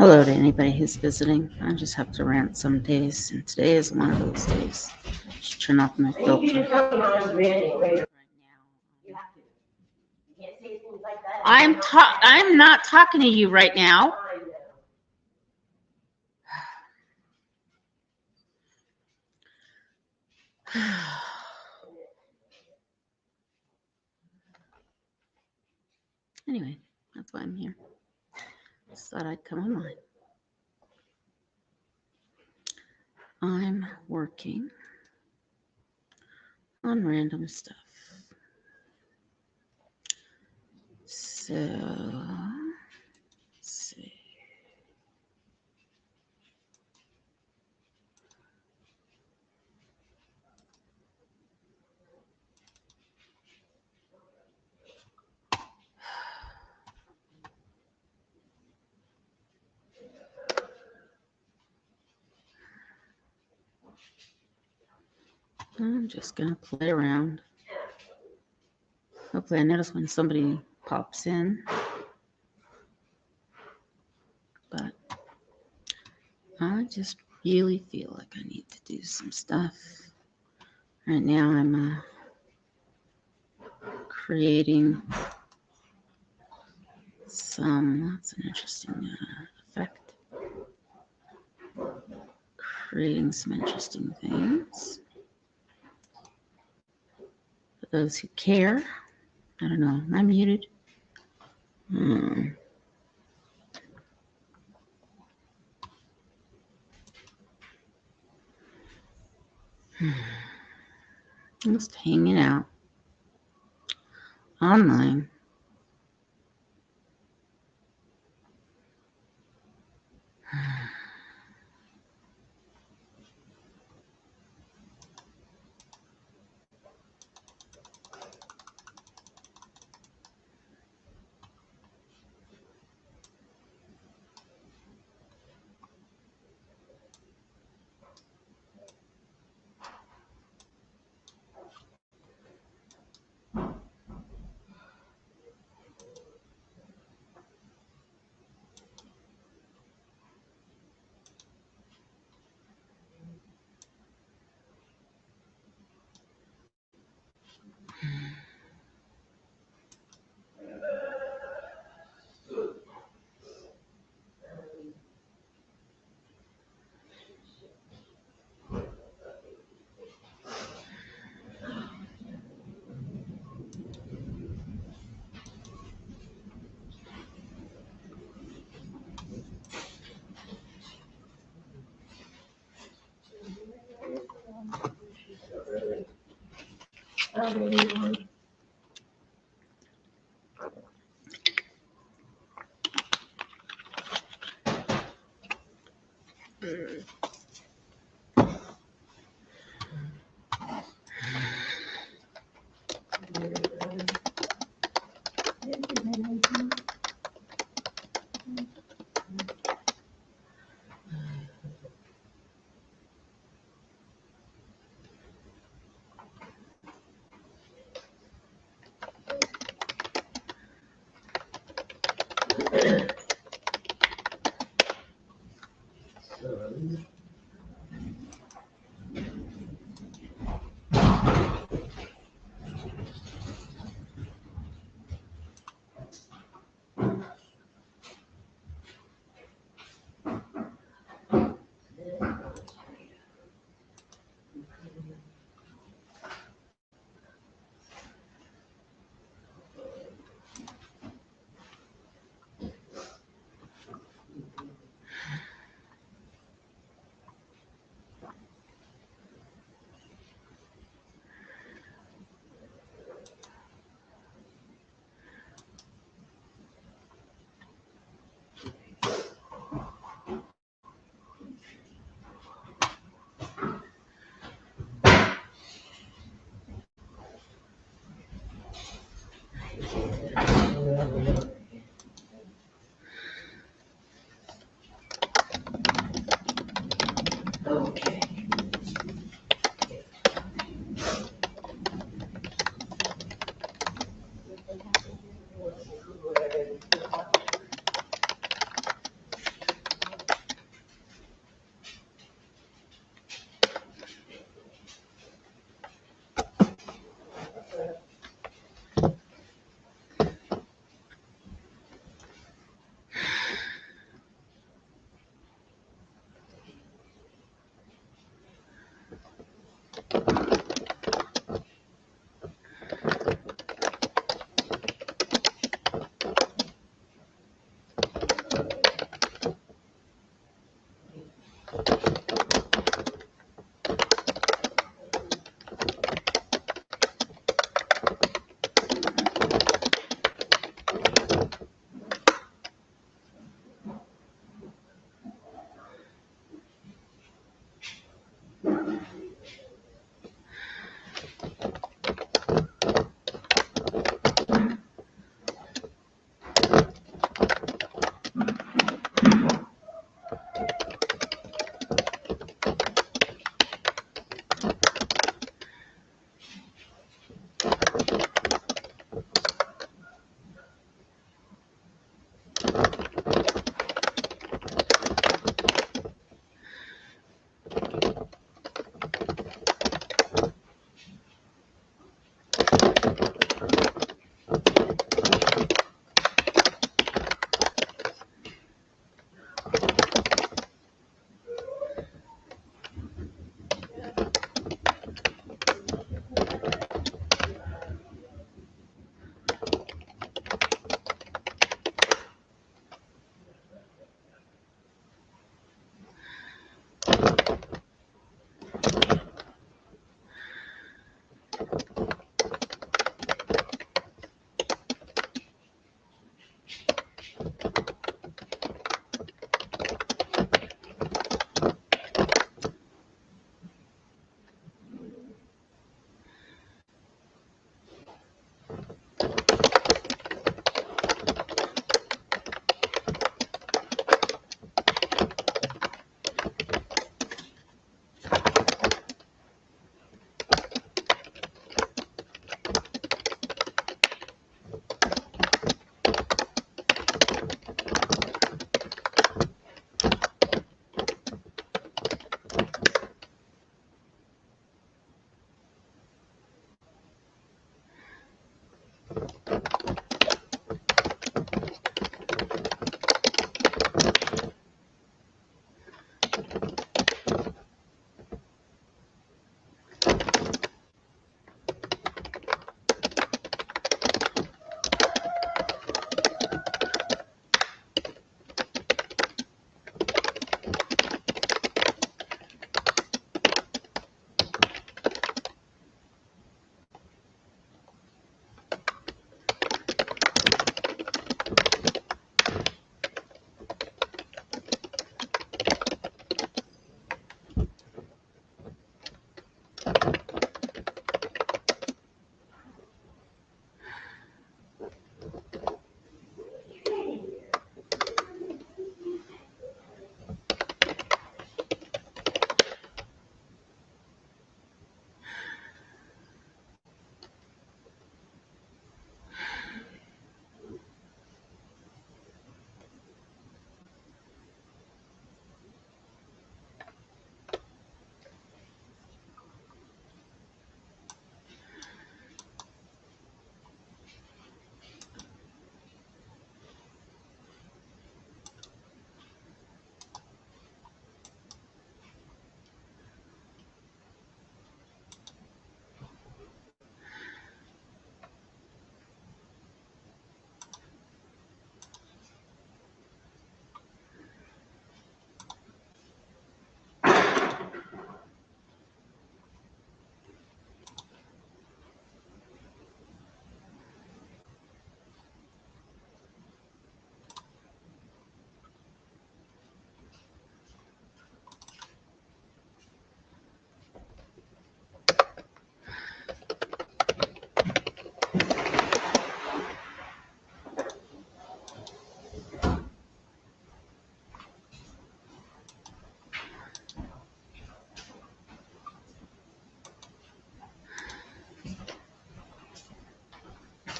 Hello to anybody who's visiting. I just have to rant some days, and today is one of those days. Just turn off my filter. I'm not talking to you right now. Anyway, that's why I'm here. Just thought I'd come online. I'm working on random stuff. So, let's see. I'm just going to play around. Hopefully I notice when somebody pops in. But I just really feel like I need to do some stuff. Right now I'm creating that's an interesting effect. Creating some interesting things. For those who care. I don't know, am I muted? Just hanging out online. Okay.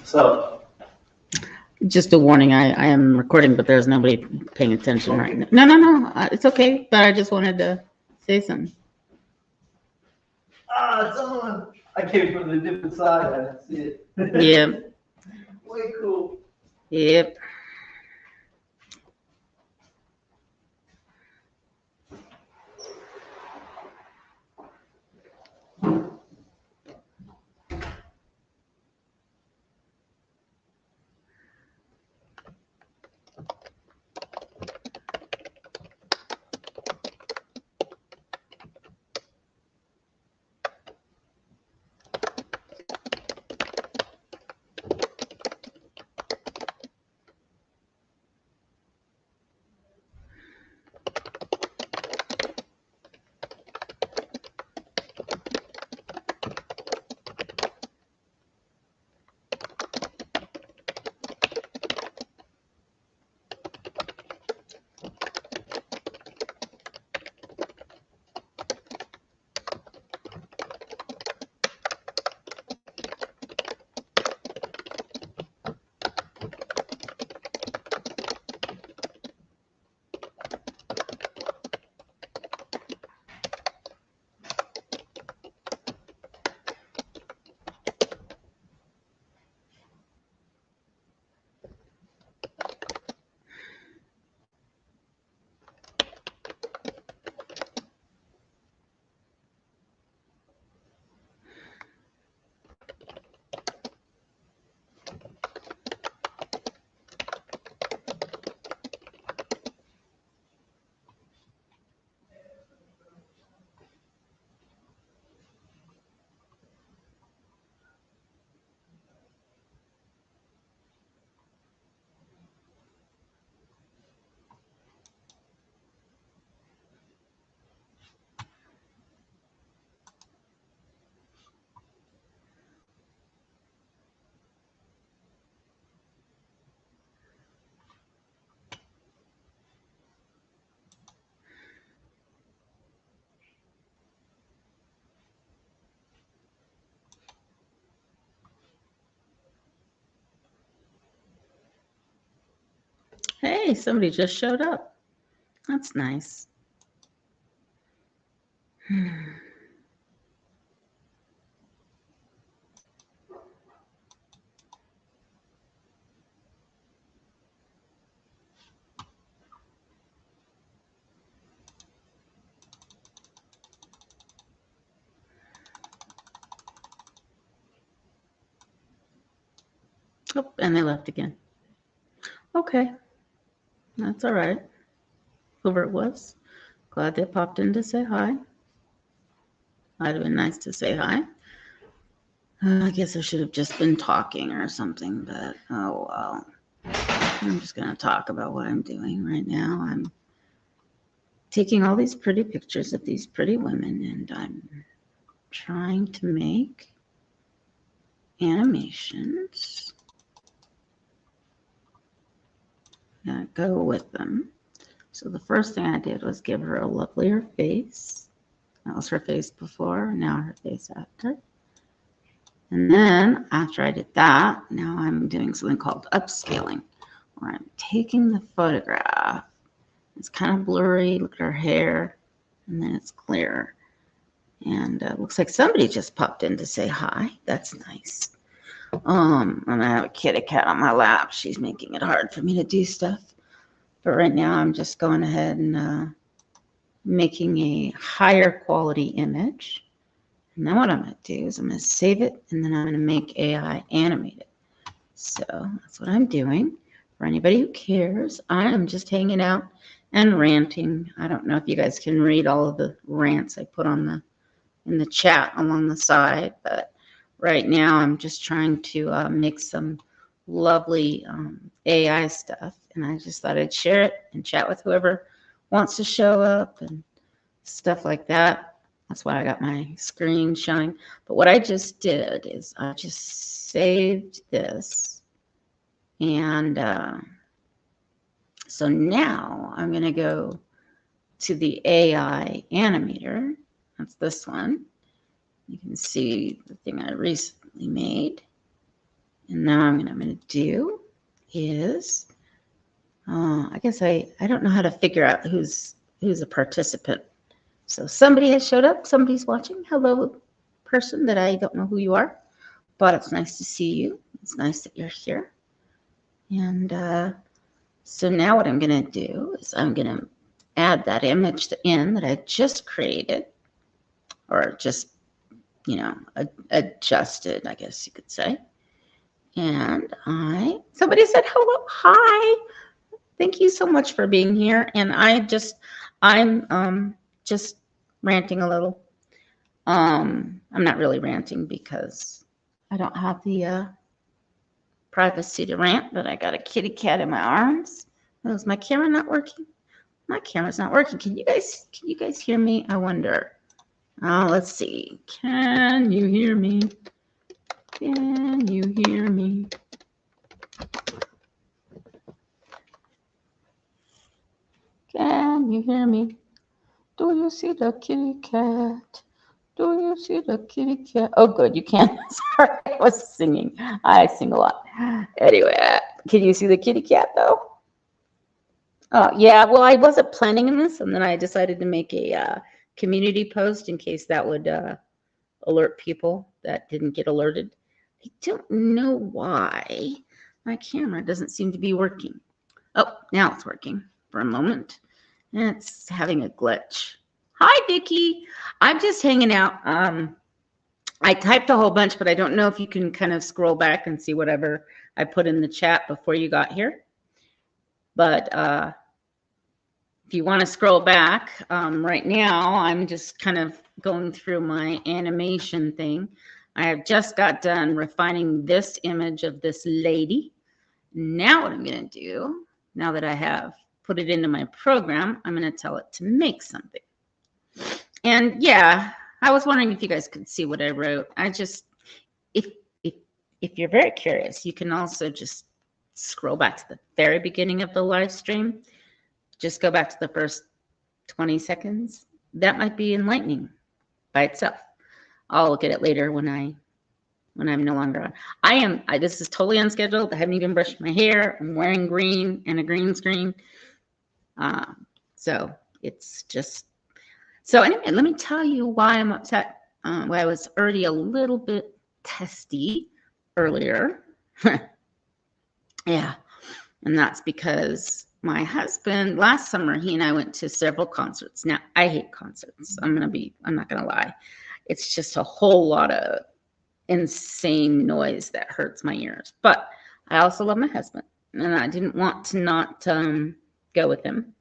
So, Just a warning, I am recording, but there's nobody paying attention right now. No, it's okay, but I just wanted to say something. it's on. I came from the different side. I didn't see it. Yep, Way cool. yep. Hey, somebody just showed up. That's nice. Oh, and they left again. Okay, that's all right. Whoever it was, glad they popped in to say hi. Might have been nice to say hi. I guess I should have just been talking or something, but oh well. I'm just going to talk about what I'm doing right now. I'm taking all these pretty pictures of these pretty women, and I'm trying to make animations that go with them. So the first thing I did was give her a lovelier face. That was her face before, now her face after. And then after I did that, now I'm doing something called upscaling, where I'm taking the photograph. It's kind of blurry, look at her hair, and then it's clear. And looks like somebody just popped in to say hi. That's nice. And I have a kitty cat on my lap. She's making it hard for me to do stuff. But right now I'm just going ahead and making a higher quality image. And then what I'm going to do is I'm going to save it, and then I'm going to make AI animate it. So that's what I'm doing. For anybody who cares, I am just hanging out and ranting. I don't know if you guys can read all of the rants I put on in the chat along the side, but right now I'm just trying to make some lovely AI stuff, and I just thought I'd share it and chat with whoever wants to show up and stuff like that. That's why I got my screen showing. But what I just did is I just saved this, and so now I'm going to go to the AI animator. That's this one. You can see the thing I recently made. And now I'm going to do is, I guess I don't know how to figure out who's a participant. So somebody has showed up. Somebody's watching. Hello, person that I don't know who you are, but it's nice to see you. It's nice that you're here. And so now what I'm going to do is I'm going to add that image in that I just created, or just, adjusted, I guess you could say. And somebody said hello, hi. Thank you so much for being here. And I'm just ranting a little. I'm not really ranting because I don't have the privacy to rant, but I got a kitty cat in my arms. Oh, is my camera not working? My camera's not working. Can you guys hear me? I wonder. Oh, let's see. Can you hear me? Can you hear me? Can you hear me? Do you see the kitty cat? Do you see the kitty cat? Oh, good, you can. Sorry, I was singing. I sing a lot. Anyway, can you see the kitty cat, though? Oh, yeah, well, I wasn't planning this, and then I decided to make a community post in case that would alert people that didn't get alerted. I don't know why my camera doesn't seem to be working. Oh, now it's working for a moment. And it's having a glitch. Hi, Vicki. I'm just hanging out. I typed a whole bunch, but I don't know if you can kind of scroll back and see whatever I put in the chat before you got here. But if you want to scroll back, right now, I'm just kind of going through my animation thing. I have just got done refining this image of this lady. Now what I'm going to do, now that I have put it into my program, I'm going to tell it to make something. And yeah, I was wondering if you guys could see what I wrote. I just, if you're very curious, you can also just scroll back to the very beginning of the live stream. Just go back to the first 20 seconds. That might be enlightening by itself. I'll look at it later when I'm no longer on. This is totally unscheduled. I haven't even brushed my hair. I'm wearing green and a green screen. So it's just, so anyway, let me tell you why I'm upset. Why I was already a little bit testy earlier. Yeah, and that's because my husband, last summer, he and I went to several concerts. Now, I hate concerts. I'm not gonna lie. It's just a whole lot of insane noise that hurts my ears. But I also love my husband, and I didn't want to not go with him.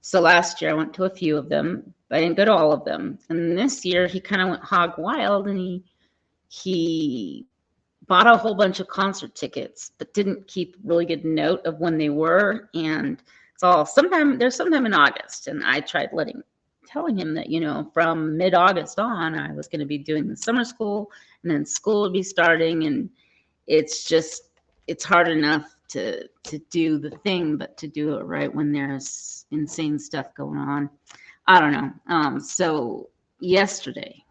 So last year I went to a few of them, but I didn't go to all of them. And this year he kind of went hog wild, and he bought a whole bunch of concert tickets, but didn't keep really good note of when they were. And it's all sometime in August. And I tried telling him that, from mid-August on, I was going to be doing the summer school, and then school would be starting. And it's hard enough to do the thing, but to do it right when there's insane stuff going on. I don't know. So yesterday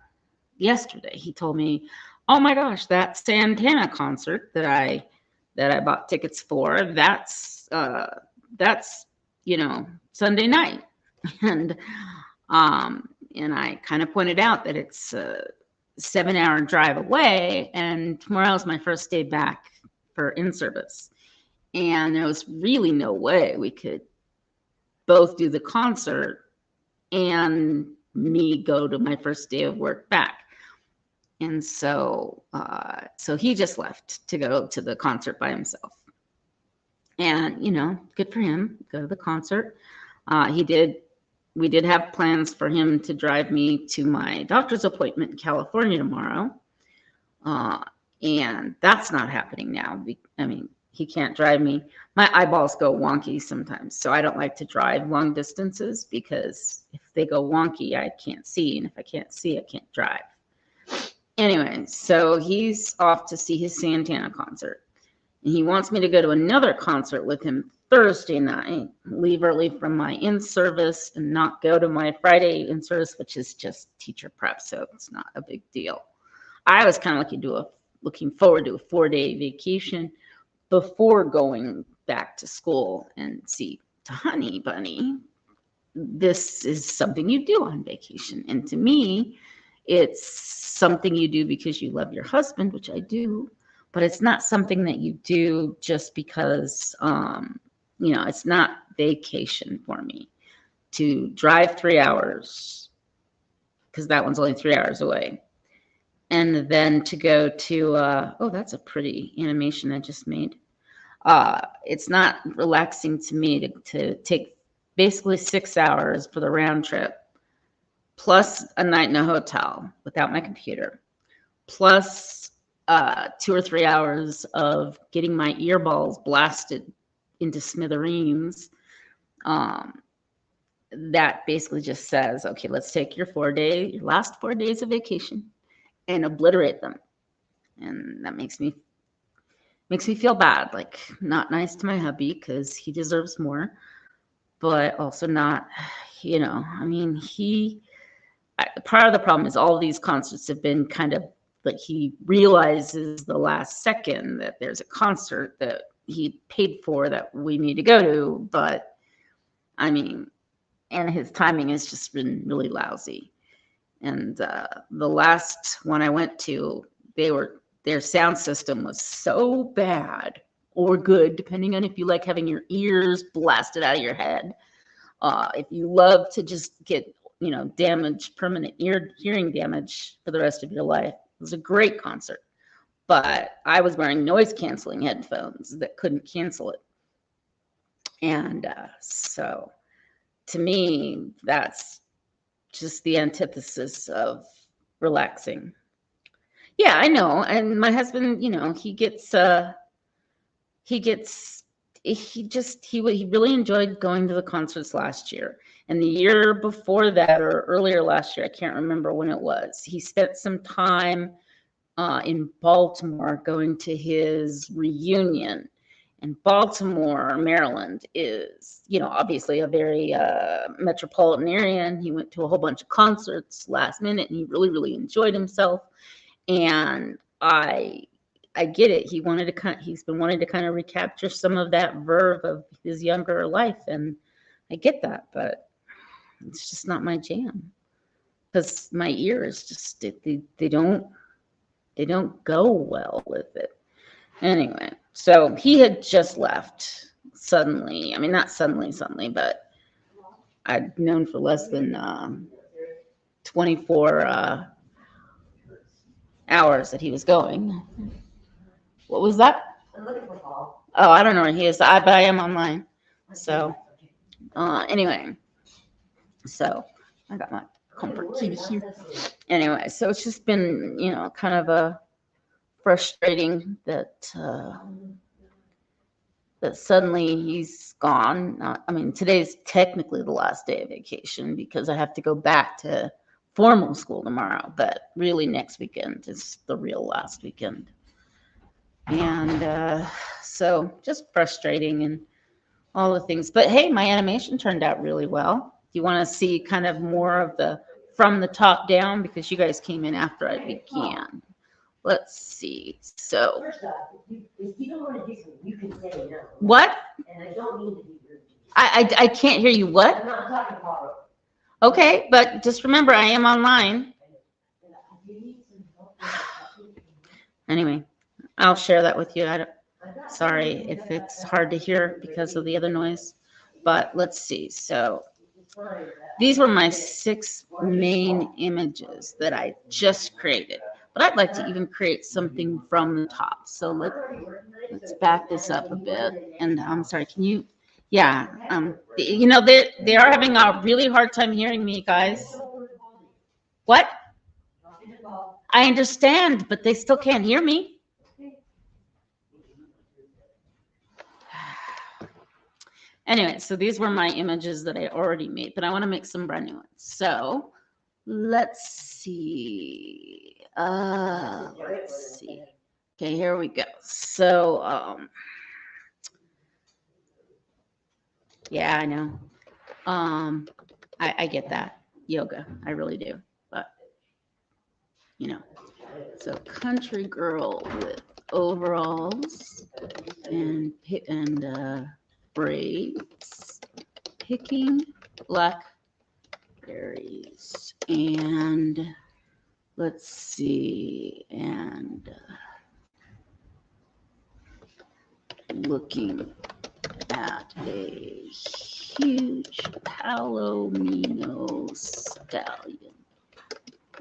he told me, oh my gosh, that Santana concert that I bought tickets for, that's Sunday night. And I kind of pointed out that it's a 7-hour drive away, and tomorrow is my first day back for in-service. And there was really no way we could both do the concert and me go to my first day of work back. And so he just left to go to the concert by himself. And, good for him, go to the concert. We did have plans for him to drive me to my doctor's appointment in California tomorrow. And that's not happening now. He can't drive me. My eyeballs go wonky sometimes. So I don't like to drive long distances, because if they go wonky, I can't see. And if I can't see, I can't drive. Anyway, so he's off to see his Santana concert. And he wants me to go to another concert with him Thursday night, leave early from my in-service and not go to my Friday in-service, which is just teacher prep, so it's not a big deal. I was kind of looking to do looking forward to a 4-day vacation before going back to school. And see, to Honey Bunny, this is something you do on vacation. And to me, it's something you do because you love your husband, which I do, but it's not something that you do just because, it's not vacation for me to drive 3 hours, because that one's only 3 hours away. And then to go to, oh, that's a pretty animation I just made. It's not relaxing to me to take basically 6 hours for the round trip, plus a night in a hotel without my computer, plus 2 or 3 hours of getting my earballs blasted into smithereens. That basically just says, okay, let's take your last 4 days of vacation and obliterate them. And that makes me feel bad, like not nice to my hubby because he deserves more, but also not, part of the problem is all of these concerts have been kind of like he realizes the last second that there's a concert that he paid for that we need to go to, but and his timing has just been really lousy. And the last one I went to, their sound system was so bad or good, depending on if you like having your ears blasted out of your head. If you love to just get, permanent hearing damage for the rest of your life, it was a great concert. But I was wearing noise canceling headphones that couldn't cancel it. And so to me, that's just the antithesis of relaxing. Yeah, I know. And my husband, he really enjoyed going to the concerts last year. And the year before that, or earlier last year, I can't remember when it was, he spent some time in Baltimore going to his reunion. And Baltimore, Maryland is, obviously a very metropolitan area. And he went to a whole bunch of concerts last minute and he really, really enjoyed himself. And I get it. He's been wanting to kind of recapture some of that verve of his younger life. And I get that, but it's just not my jam because my ears just, they don't go well with it. Anyway, so he had just left suddenly. I mean, not suddenly, but I'd known for less than 24 hours that he was going. What was that? Oh, I don't know where he is, but I am online. So, anyway, so I got my comfort key here. Anyway, so it's just been, kind of a frustrating that suddenly he's gone. Today's technically the last day of vacation because I have to go back to formal school tomorrow, but really next weekend is the real last weekend. And so just frustrating and all the things. But hey, my animation turned out really well. Do you want to see kind of more of the from the top down because you guys came in after I began? Let's see. So, if you don't want to do something, you can say no. What? And I don't mean to be rude. I can't hear you. What? I'm not talking about it. Okay, but just remember, I am online. Anyway, I'll share that with you. Sorry if it's hard to hear because of the other noise, but let's see. So, these were my 6 main images that I just created. But I'd like to even create something from the top. So let's back this up a bit. And I'm sorry, can you? Yeah, they are having a really hard time hearing me, guys. What? I understand, but they still can't hear me. Anyway, so these were my images that I already made, but I want to make some brand new ones. So let's see. Let's see. Okay, here we go. So, yeah, I know. I get that. Yoga, I really do. But, So country girl with overalls and braids, picking blackberries, and let's see, and looking at a huge Palomino stallion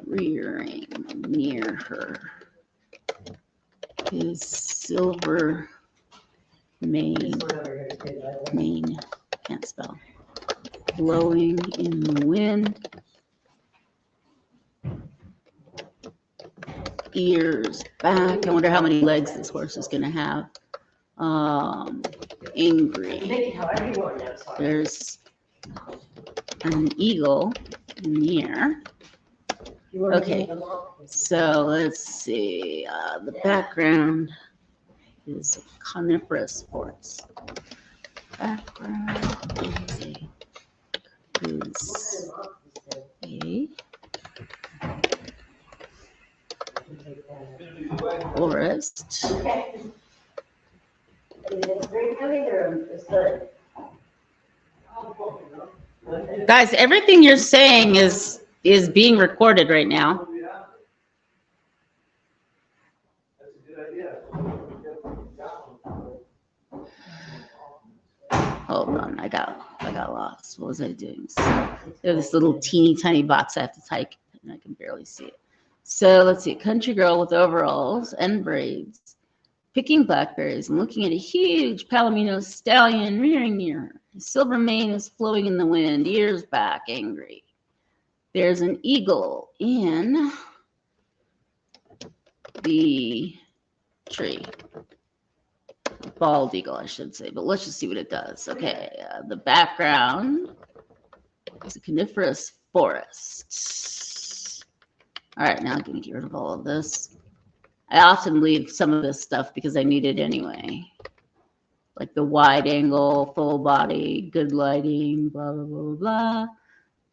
rearing near her. His silver mane, can't spell, blowing in the wind. Ears back. I wonder how many legs this horse is going to have. Angry. There's an eagle in the air. Okay, so let's see. The background is coniferous forest. Background is a forest. Guys, everything you're saying is being recorded right now. That's a good idea. Hold on, I got lost. What was I doing? So, there's this little teeny tiny box I have to type, and I can barely see it. So let's see, country girl with overalls and braids, picking blackberries and looking at a huge Palomino stallion rearing near her. His silver mane is flowing in the wind, ears back, angry. There's an eagle in the tree. Bald eagle, I should say, but let's just see what it does. Okay, the background is a coniferous forest. All right, now I'm going to get rid of all of this. I often leave some of this stuff because I need it anyway. Like the wide angle, full body, good lighting, blah, blah, blah, blah,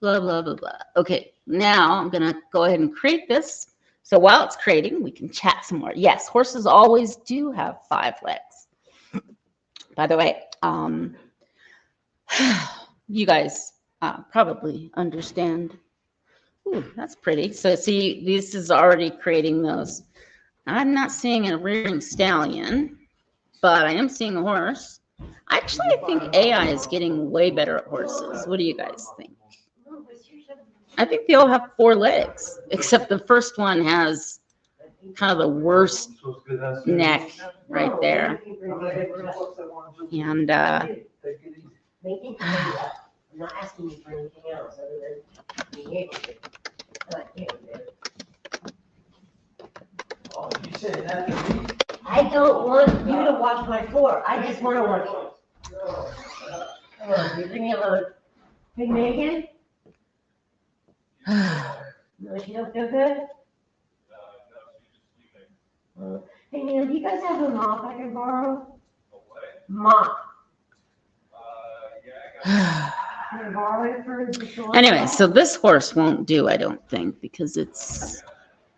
blah, blah, blah, blah. Okay, now I'm going to go ahead and create this. So while it's creating, we can chat some more. Yes, horses always do have 5 legs. By the way, you guys probably understand. Ooh, that's pretty. So see, this is already creating those. I'm not seeing a rearing stallion, but I am seeing a horse. Actually, I think AI is getting way better at horses. What do you guys think? I think they all have 4 legs, except the first one has kind of the worst neck right there. And I'm not asking you for anything else other than being able to. Oh, you said that to me? I don't want you to watch my floor. I just want to watch it. Come on, you leave me alone. Hey, Megan? No, she don't feel good? Hey, man, do you guys have a mop I can borrow? Mop. Can I borrow it for the store? anyway, so this horse won't do, I don't think, because it's,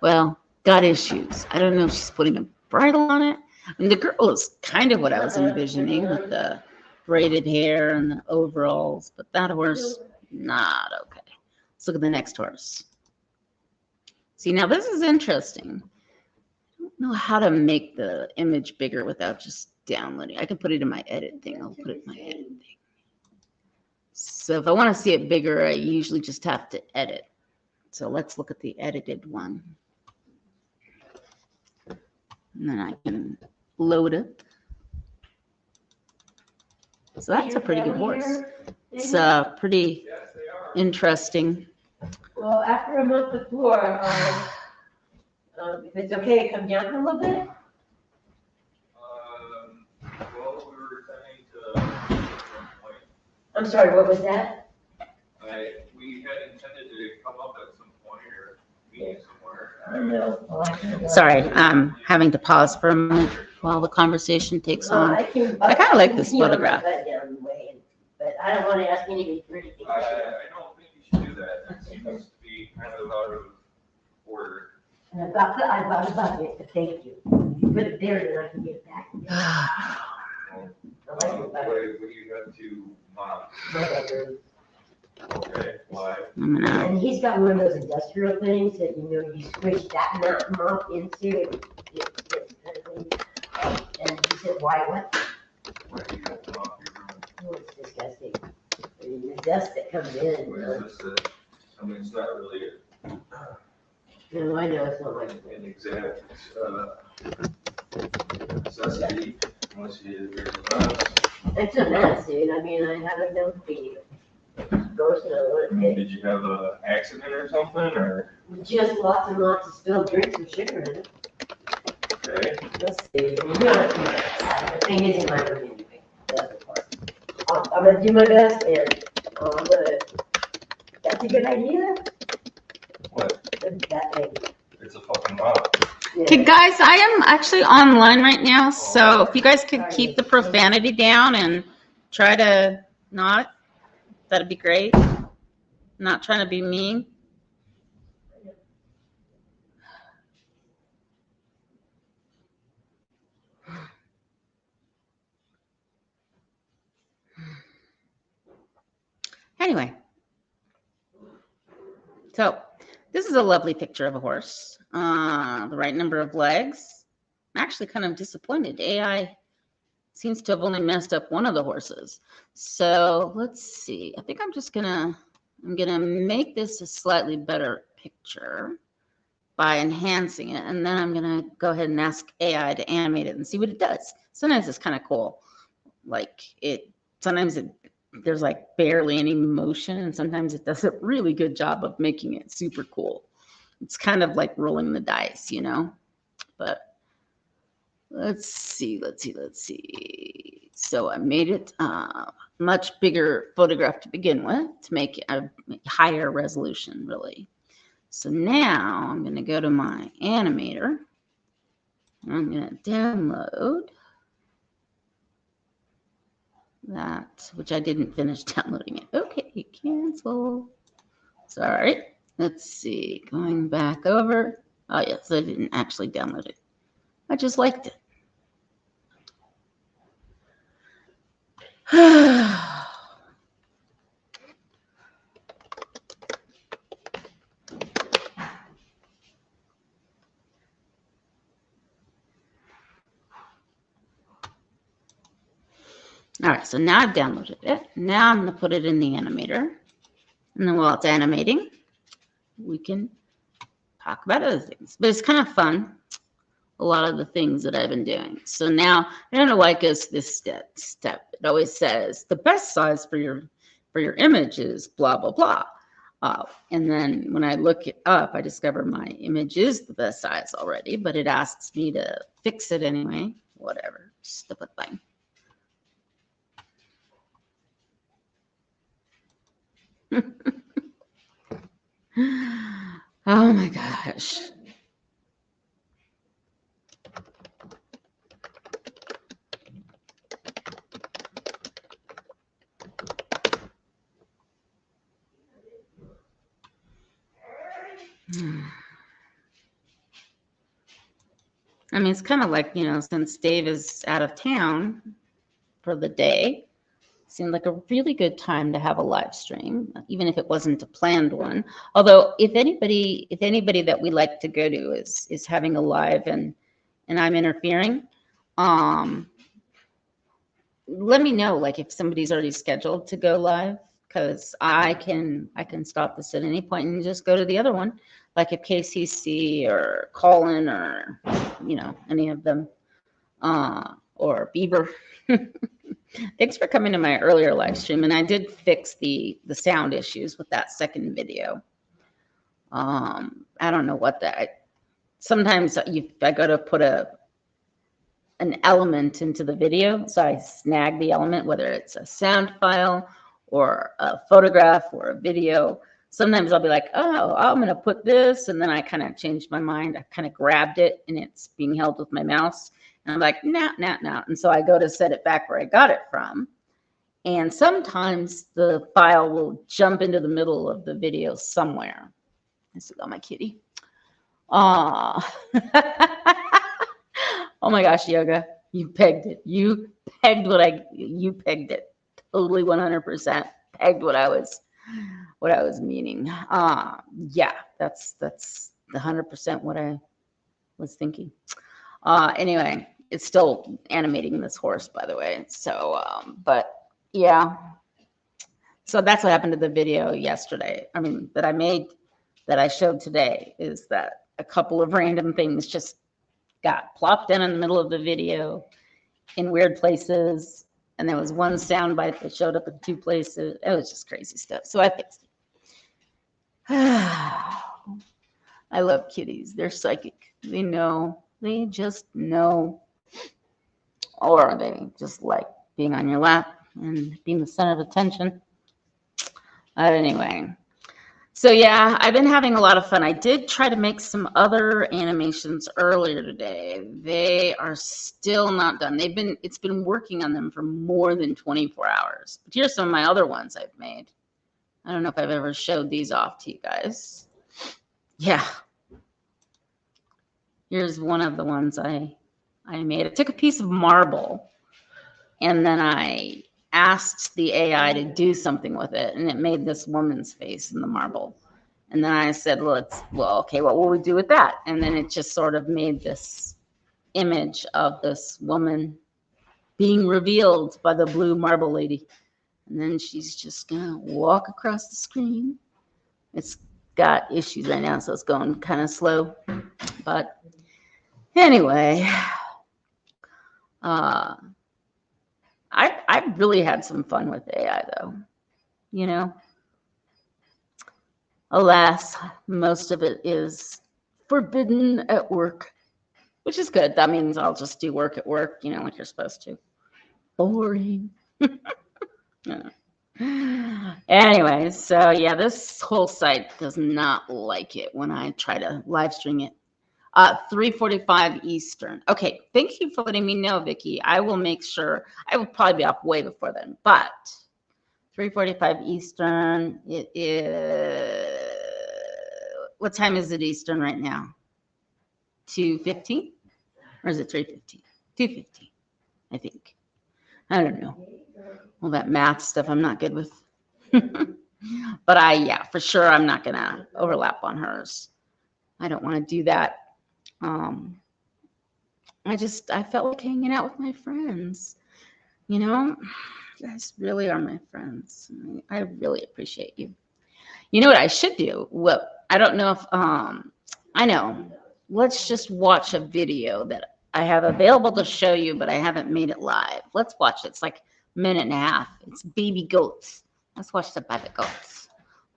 well, got issues. I don't know if she's putting a bridle on it. I mean, the girl is kind of what I was envisioning with the braided hair and the overalls, but that horse, not okay. Let's look at the next horse. See, now this is interesting. I don't know how to make the image bigger without just downloading. I can put it in my edit thing. I'll put it in my edit thing. So if I want to see it bigger, I usually just have to edit. So let's look at the edited one. And then I can load it. So that's a pretty good horse. It's pretty interesting. Well, after a month of floor, if it's okay, come down a little bit. Well, we were trying to at some point. I'm sorry, what was that? We had intended to come up at some point or meet somewhere. I know. Sorry, I'm having to pause for a moment while the conversation takes on. I kinda like this photograph. But I don't want to ask anybody for anything. I don't think you should do that. It seems to be kind of out of order. And I bought a bucket to thank you. You put it there, then I can get it back. I like it better. What do you have to mop? My bedroom. Okay, why? I'm gonna, And he's got one of those industrial things that, you know, you squish that mop into it. And he said, why, what? Why do you have to mop your room? Oh, it's disgusting. I mean, the dust that comes in. Where is this, I mean, it's not really No, I know it's not like. an exact, necessity, unless there's a mess. It's a mess, dude. I mean, I haven't known feet. Gross, Did you have an accident or something, or? just lots and lots of spilled drinks with sugar in it. Okay. Let's see. The thing is in my room anyway. That's the part. I'm gonna do my best, and I'm gonna. That's a good idea. What? That thing. It's a fucking mop. okay, guys, I am actually online right now, so if you guys could keep the profanity down and try to not, that'd be great. Not trying to be mean. Anyway, so this is a lovely picture of a horse. The right number of legs. I'm actually kind of disappointed. AI seems to have only messed up one of the horses. So let's see. I think I'm gonna make this a slightly better picture by enhancing it, and then I'm gonna go ahead and ask AI to animate it and see what it does. Sometimes it's kind of cool. Like sometimes there's like barely any motion, and sometimes it does a really good job of making it super cool. It's kind of like rolling the dice, you know? But let's see. So I made it much bigger photograph to begin with to make it a higher resolution, really. So now I'm going to go to my animator. I'm going to download that, which I didn't finish downloading it. Okay, cancel. Sorry. Let's see. Going back over. Oh, yes, I didn't actually download it. I just liked it. All right, so now I've downloaded it. Now I'm going to put it in the animator. And then while it's animating, we can talk about other things. But it's kind of fun, a lot of the things that I've been doing. So now, I don't know why it goes to this step. It always says the best size for your image is blah, blah, blah. And then when I look it up, I discover my image is the best size already, but it asks me to fix it anyway. Whatever, stupid thing. Oh my gosh. I mean, it's kind of like, since Dave is out of town for the day, it seemed like a really good time to have a live stream, even if it wasn't a planned one. Although if anybody that we like to go to is having a live and I'm interfering, let me know, like if somebody's already scheduled to go live, because I can stop this at any point and just go to the other one, like if KCC or Colin or any of them, or Beaver. Thanks for coming to my earlier live stream, and I did fix the sound issues with that second video. I don't know what that. Sometimes I go to put an element into the video, so I snag the element, whether it's a sound file or a photograph or a video. Sometimes I'll be like, oh, I'm going to put this, and then I kind of changed my mind. I kind of grabbed it, and it's being held with my mouse. And I'm like, nah. And so I go to set it back where I got it from. And sometimes the file will jump into the middle of the video somewhere. I still got my kitty. Ah. Oh my gosh, yoga. You pegged it. You pegged you pegged it. Totally 100% pegged what I was meaning. Yeah, that's 100% what I was thinking. Anyway, it's still animating this horse, by the way. So, but yeah. So that's what happened to the video yesterday. I mean, that I made, that I showed today, is that a couple of random things just got plopped in the middle of the video in weird places. And there was one soundbite that showed up in two places. It was just crazy stuff. So I fixed it. I love kitties. They're psychic. They know. They just know. Or they just like being on your lap and being the center of attention. But anyway. So yeah, I've been having a lot of fun. I did try to make some other animations earlier today. They are still not done. It's been working on them for more than 24 hours. But here's some of my other ones I've made. I don't know if I've ever showed these off to you guys. Yeah. Here's one of the ones I made. I took a piece of marble and then I asked the AI to do something with it, and it made this woman's face in the marble. And then I said, well, okay, what will we do with that? And then it just sort of made this image of this woman being revealed by the blue marble lady. And then she's just gonna walk across the screen. It's got issues right now, so it's going kind of slow. But anyway, I've really had some fun with AI though, you know. Alas, most of it is forbidden at work, which is good. That means I'll just do work at work, you know, like you're supposed to. Boring. Anyway, so yeah, this whole site does not like it when I try to live stream it. 3:45 Eastern. Okay, thank you for letting me know, Vicky. I will make sure. I will probably be up way before then, but 3:45 Eastern. It is. What time is it Eastern right now? 2:15, or is it 3:15? 2:15, I think. I don't know. All that math stuff I'm not good with. But yeah, for sure I'm not gonna overlap on hers. I don't want to do that. I felt like hanging out with my friends. You know, you guys really are my friends. I really appreciate you. You know what I should do? Well, I don't know if I know. Let's just watch a video that I have available to show you, but I haven't made it live. Let's watch it. It's like a minute and a half. It's baby goats. Let's watch the baby goats.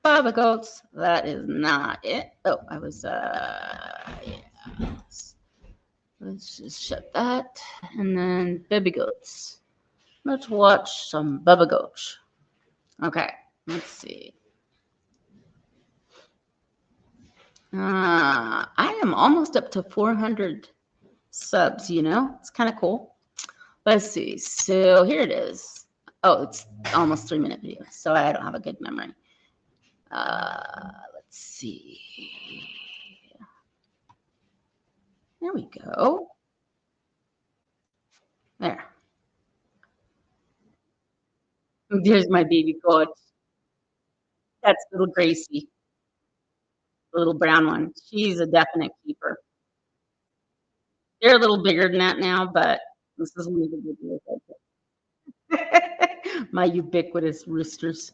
Baby goats. That is not it. Oh, I was yeah. Let's just shut that. And then baby goats. Let's watch some baby goats. Okay, let's see. I am almost up to 400 subs, you know? It's kind of cool. Let's see. So here it is. Oh, it's almost 3-minute video, so I don't have a good memory. Let's see. There we go. There. There's my baby goat. That's little Gracie, the little brown one. She's a definite keeper. They're a little bigger than that now, but this is one of the videos. My ubiquitous roosters.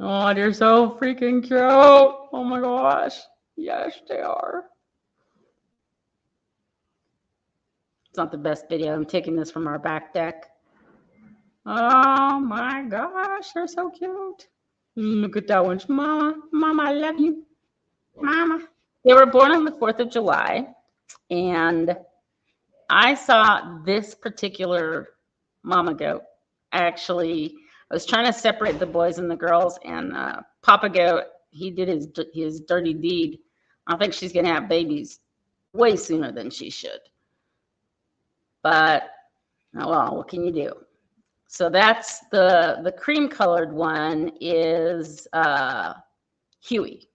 Oh, they're so freaking cute. Oh my gosh. Yes, they are. It's not the best video. I'm taking this from our back deck. Oh my gosh, they're so cute. Look at that one. Mama, Mama, I love you. Mama. They were born on the 4th of July, and I saw this particular mama goat. Actually, I was trying to separate the boys and the girls, and Papa goat, he did his dirty deed. I think she's gonna have babies way sooner than she should. But oh well, what can you do? So that's the cream colored one is Huey,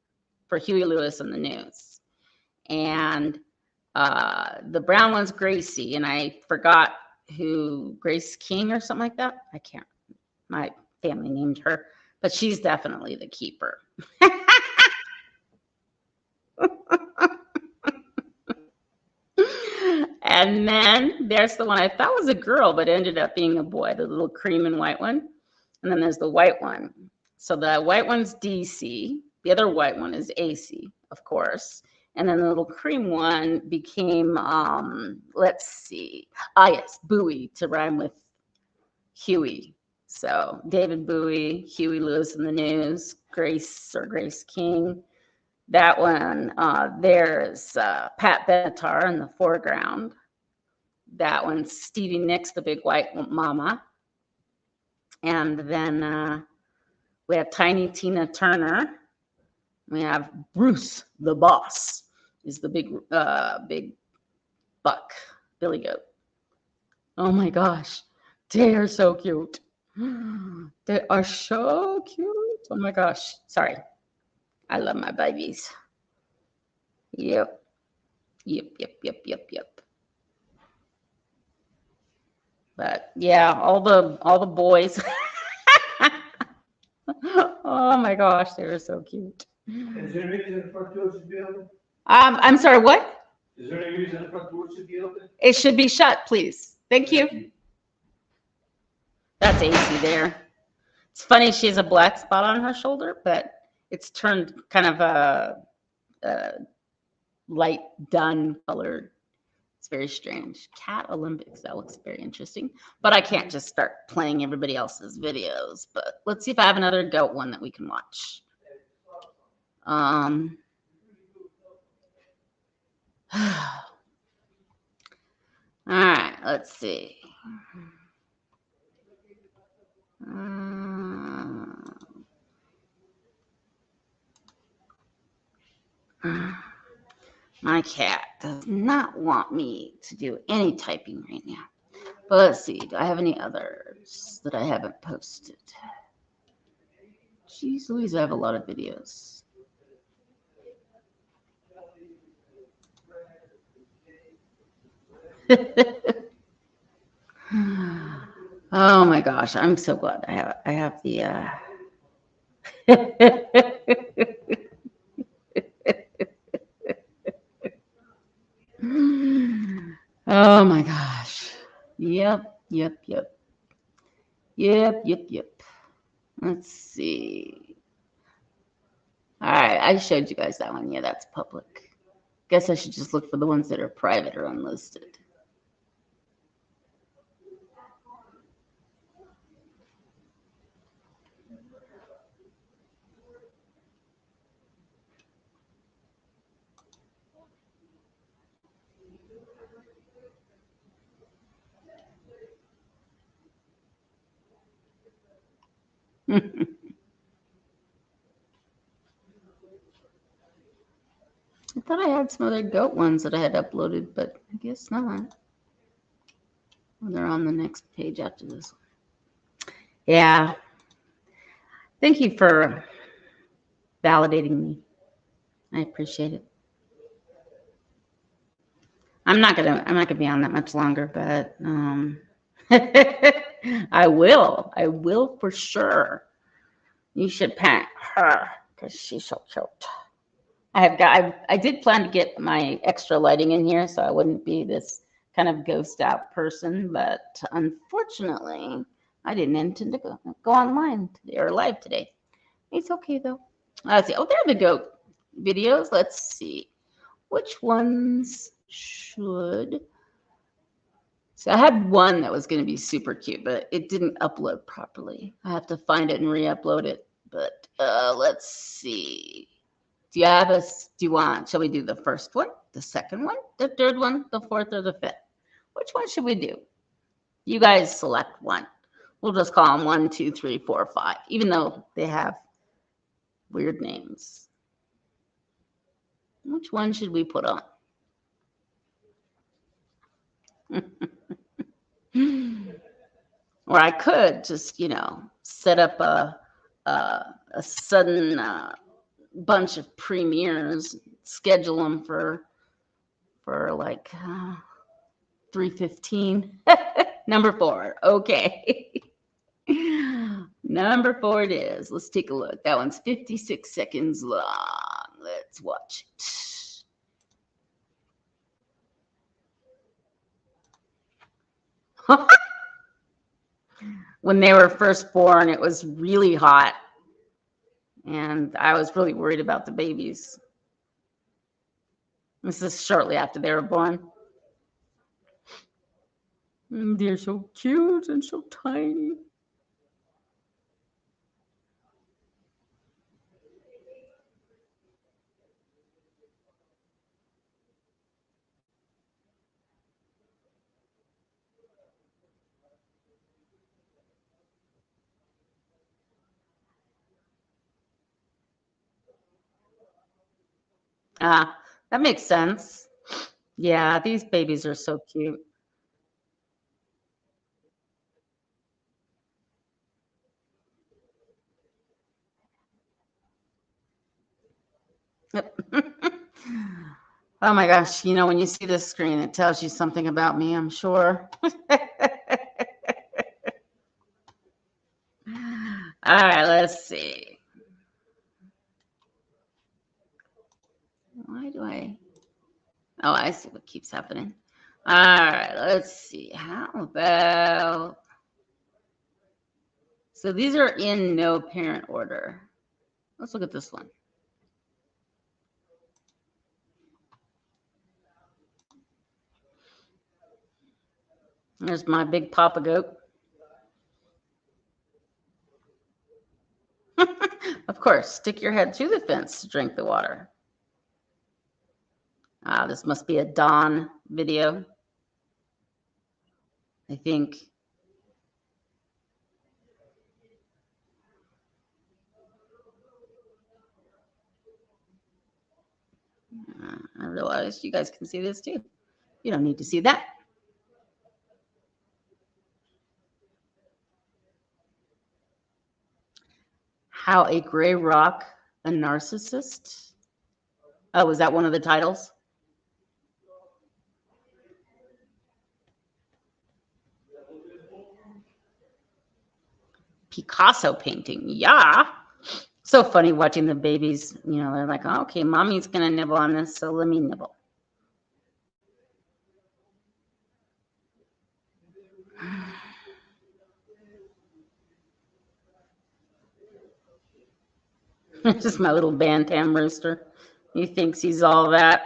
for Huey Lewis and the News. And the brown one's Gracie, and I forgot who, Grace King or something like that. I can't, my family named her, but she's definitely the keeper. And then there's the one I thought was a girl, but ended up being a boy, the little cream and white one. And then there's the white one. So the white one's DC. The other white one is AC, of course. And then the little cream one became, let's see. Yes, Bowie, to rhyme with Huey. So David Bowie, Huey Lewis in the News, Grace King. That one, there's Pat Benatar in the foreground. That one's Stevie Nicks, the big white mama. And then we have Tiny Tina Turner. We have Bruce, the boss, is the big buck, Billy Goat. Oh my gosh, they are so cute. They are so cute. Oh my gosh, sorry. I love my babies. Yep. But yeah, all the boys. Oh my gosh, they were so cute. Is there any reason the front door should be open? I'm sorry, what? Is there any reason the front door should be open? It should be shut, please. Thank you. That's AC there. It's funny, she has a black spot on her shoulder, but it's turned kind of a light dun colored. It's very strange. Cat Olympics, that looks very interesting. But I can't just start playing everybody else's videos. But let's see if I have another goat one that we can watch. All right, let's see. My cat does not want me to do any typing right now. But let's see, do I have any others that I haven't posted? Jeez Louise, I have a lot of videos. Oh my gosh, I'm so glad I have the oh my gosh. Yep. Let's see. All right, I showed you guys that one. Yeah, that's public. Guess I should just look for the ones that are private or unlisted. I thought I had some other goat ones that I had uploaded, but I guess not. Well, they're on the next page after this one. Yeah. Thank you for validating me. I appreciate it. I'm not gonna be on that much longer, but I will for sure. You should pet her because she's so cute. I did plan to get my extra lighting in here so I wouldn't be this kind of ghost out person, but unfortunately I didn't intend to go online today or live today. It's okay though. Let's see. Oh, there are the goat videos. Let's see. Which ones should... So I had one that was going to be super cute, but it didn't upload properly. I have to find it and re-upload it. But let's see. Shall we do the first one, the second one, the third one, the fourth, or the fifth? Which one should we do? You guys select one. We'll just call them 1, 2, 3, 4, 5, even though they have weird names. Which one should we put on? Or I could just, set up a sudden bunch of premieres, schedule them for like 3:15. Number 4. Okay. Number 4 it is. Let's take a look. That one's 56 seconds long. Let's watch it. When they were first born, it was really hot. And I was really worried about the babies. This is shortly after they were born. They're so cute and so tiny. Ah, that makes sense. Yeah, these babies are so cute. Yep. Oh my gosh, when you see this screen, it tells you something about me, I'm sure. All right, let's see. Why do I? Oh, I see what keeps happening. All right, let's see. How about? So these are in no parent order. Let's look at this one. There's my big Papa goat. Of course, stick your head through the fence to drink the water. Ah, this must be a Dawn video, I think. I realized you guys can see this too. You don't need to see that. How a Gray Rock a Narcissist. Oh, was that one of the titles? Picasso painting. Yeah. So funny watching the babies. They're like, oh, okay, mommy's going to nibble on this, so let me nibble. Just my little bantam rooster. He thinks he's all that.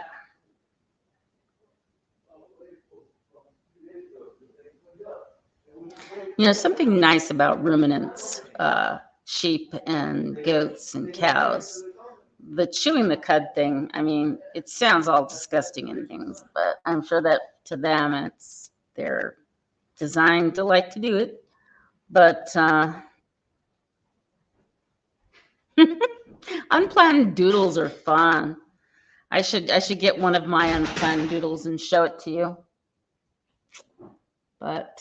Something nice about ruminants, sheep and goats and cows. The chewing the cud thing, I mean, it sounds all disgusting and things, but I'm sure that to them, they're designed to like to do it. But unplanned doodles are fun. I should get one of my unplanned doodles and show it to you. But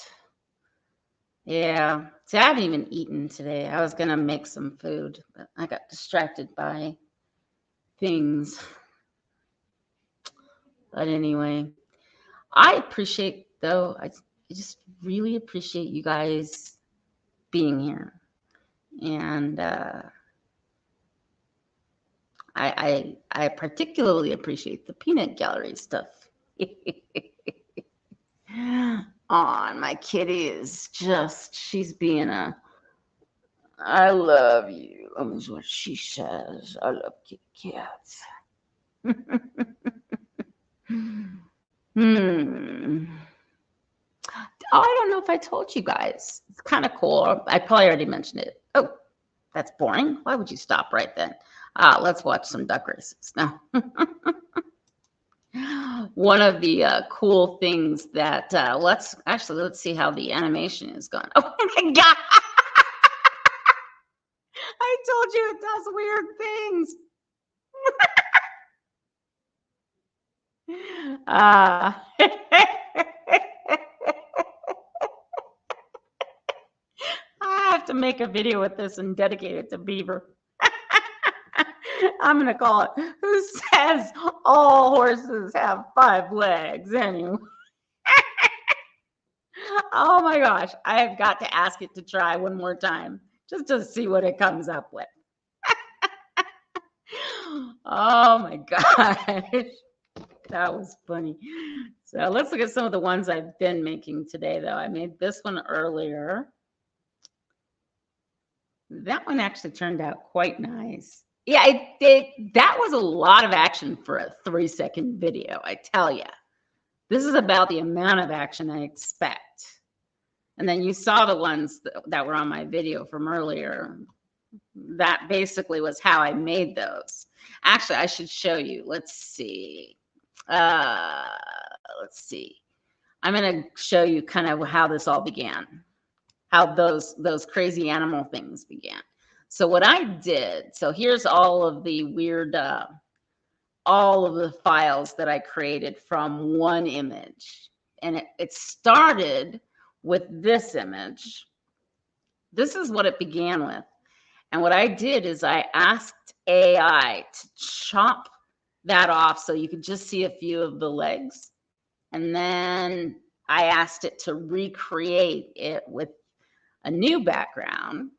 yeah, see, I haven't even eaten today. I was gonna make some food, but I got distracted by things. But anyway, I appreciate, though, I just really appreciate you guys being here. And I particularly appreciate the peanut gallery stuff. My kitty is she's being I love you. That's what she says. I love kitty cats. Oh, I don't know if I told you guys. It's kind of cool. I probably already mentioned it. Oh, that's boring. Why would you stop right then? Let's watch some duck races now. One of the cool things that let's see how the animation is going. Oh my god! I told you it does weird things. I have to make a video with this and dedicate it to Beaver. I'm going to call it, who says all horses have 5 legs anyway? Oh my gosh, I have got to ask it to try one more time just to see what it comes up with. Oh my gosh, that was funny. So let's look at some of the ones I've been making today, though. I made this one earlier. That one actually turned out quite nice. Yeah, that was a lot of action for a 3-second video, I tell you. This is about the amount of action I expect. And then you saw the ones that were on my video from earlier. That basically was how I made those. Actually, I should show you. Let's see. I'm going to show you kind of how this all began, how those crazy animal things began. So what I did, so here's all of the weird, all of the files that I created from one image. And it started with this image. This is what it began with. And what I did is I asked AI to chop that off so you could just see a few of the legs. And then I asked it to recreate it with a new background.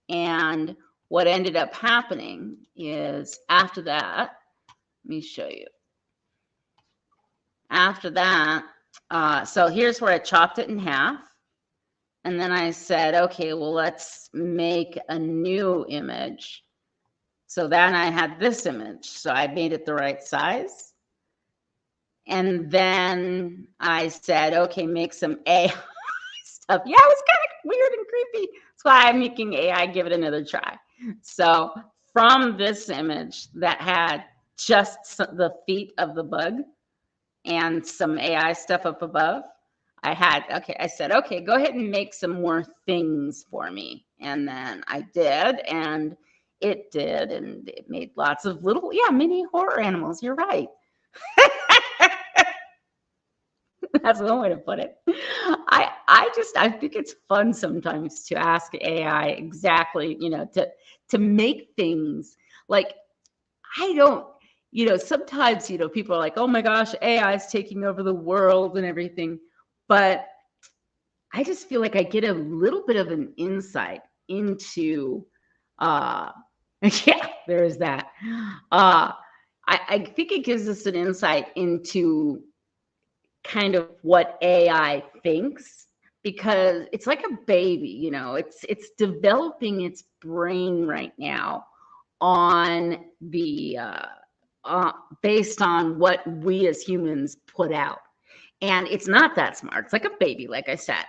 And what ended up happening is after that, let me show you. After that, so here's where I chopped it in half. And then I said, okay, well, let's make a new image. So then I had this image. So I made it the right size. And then I said, okay, make some AI stuff. Yeah, it was kind of weird and creepy. That's why I'm making AI give it another try. So from this image that had just the feet of the bug and some AI stuff up above, I said, okay, go ahead and make some more things for me. And then I did, and it did, and it made lots of little, mini horror animals. You're right. That's one way to put it. I think it's fun sometimes to ask AI exactly, to make things like, I don't, sometimes, people are like, oh my gosh, AI is taking over the world and everything. But I just feel like I get a little bit of an insight into, there is that. I think it gives us an insight into kind of what AI thinks, because it's like a baby, it's developing its brain right now on the based on what we as humans put out. And it's not that smart. It's like a baby, like I said.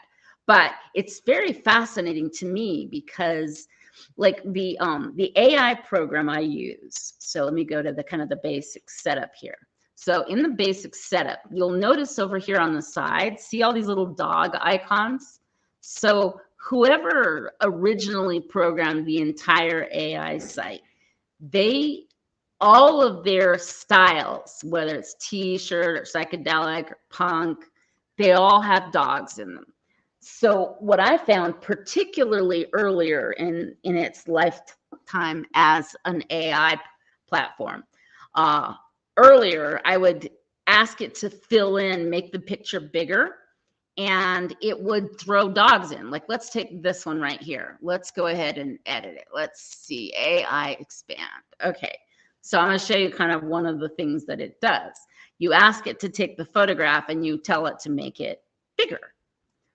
But it's very fascinating to me because, like, the AI program I use. So let me go to the kind of the basic setup here. So in the basic setup, you'll notice over here on the side, see all these little dog icons? So whoever originally programmed the entire AI site, all of their styles, whether it's t-shirt or psychedelic or punk, they all have dogs in them. So what I found, particularly earlier in its lifetime as an AI platform, earlier I would ask it to fill in, make the picture bigger, and it would throw dogs in. Like, let's take this one right here. Let's go ahead and edit it. Let's see, AI expand. Okay. So I'm going to show you kind of one of the things that it does. You ask it to take the photograph and you tell it to make it bigger.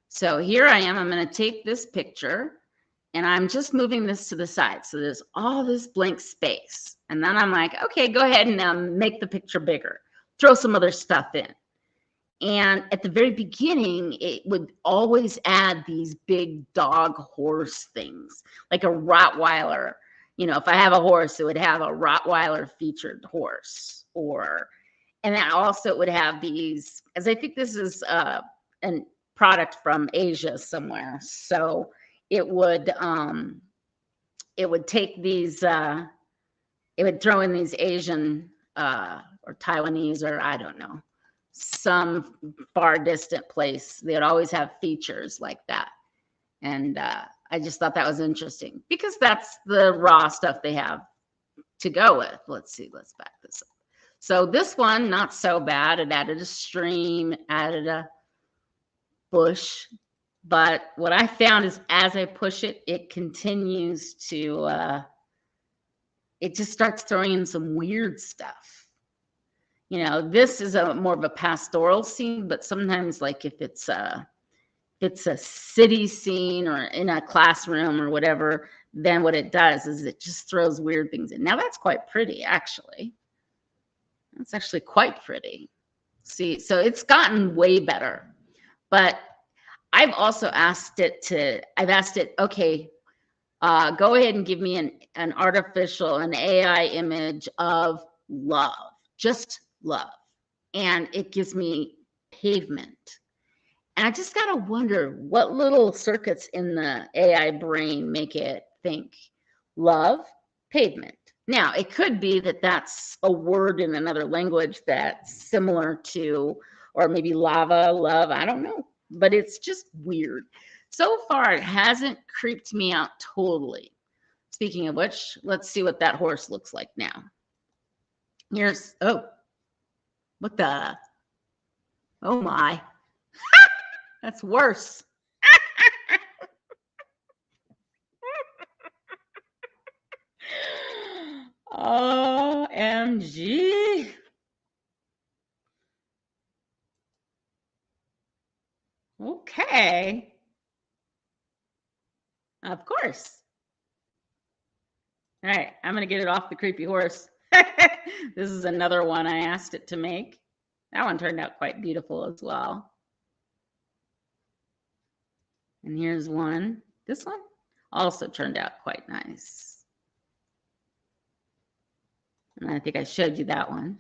So here I am. I'm going to take this picture and I'm just moving this to the side. So there's all this blank space. And then I'm like, okay, go ahead and make the picture bigger. Throw some other stuff in. And at the very beginning, it would always add these big dog horse things, like a Rottweiler. If I have a horse, it would have a Rottweiler featured horse, and then also it would have these, as I think this is a product from Asia somewhere. So it would take these, it would throw in these Asian or Taiwanese, or I don't know, some far distant place. They'd always have features like that. And I just thought that was interesting because that's the raw stuff they have to go with. Let's see, let's back this up. So this one, not so bad. It added a stream, added a bush. But what I found is as I push it, it continues to, it just starts throwing in some weird stuff. You know, this is a more of a pastoral scene, but sometimes like if it's a city scene or in a classroom or whatever, then what it does is it just throws weird things in. Now that's quite pretty, actually. That's actually quite pretty. See, so it's gotten way better. But I've also asked it to, okay, go ahead and give me an AI image of love, just love. And it gives me pavement. And I just got to wonder what little circuits in the AI brain make it think love, pavement. Now, it could be that that's a word in another language that's similar to, or maybe lava, love, I don't know. But it's just weird. So far, it hasn't creeped me out totally. Speaking of which, let's see what that horse looks like now. Here's, oh, what the, oh my. That's worse. OMG. Okay. Of course. All right, I'm going to get it off the creepy horse. This is another one I asked it to make. That one turned out quite beautiful as well. And here's one. This one also turned out quite nice. And I think I showed you that one.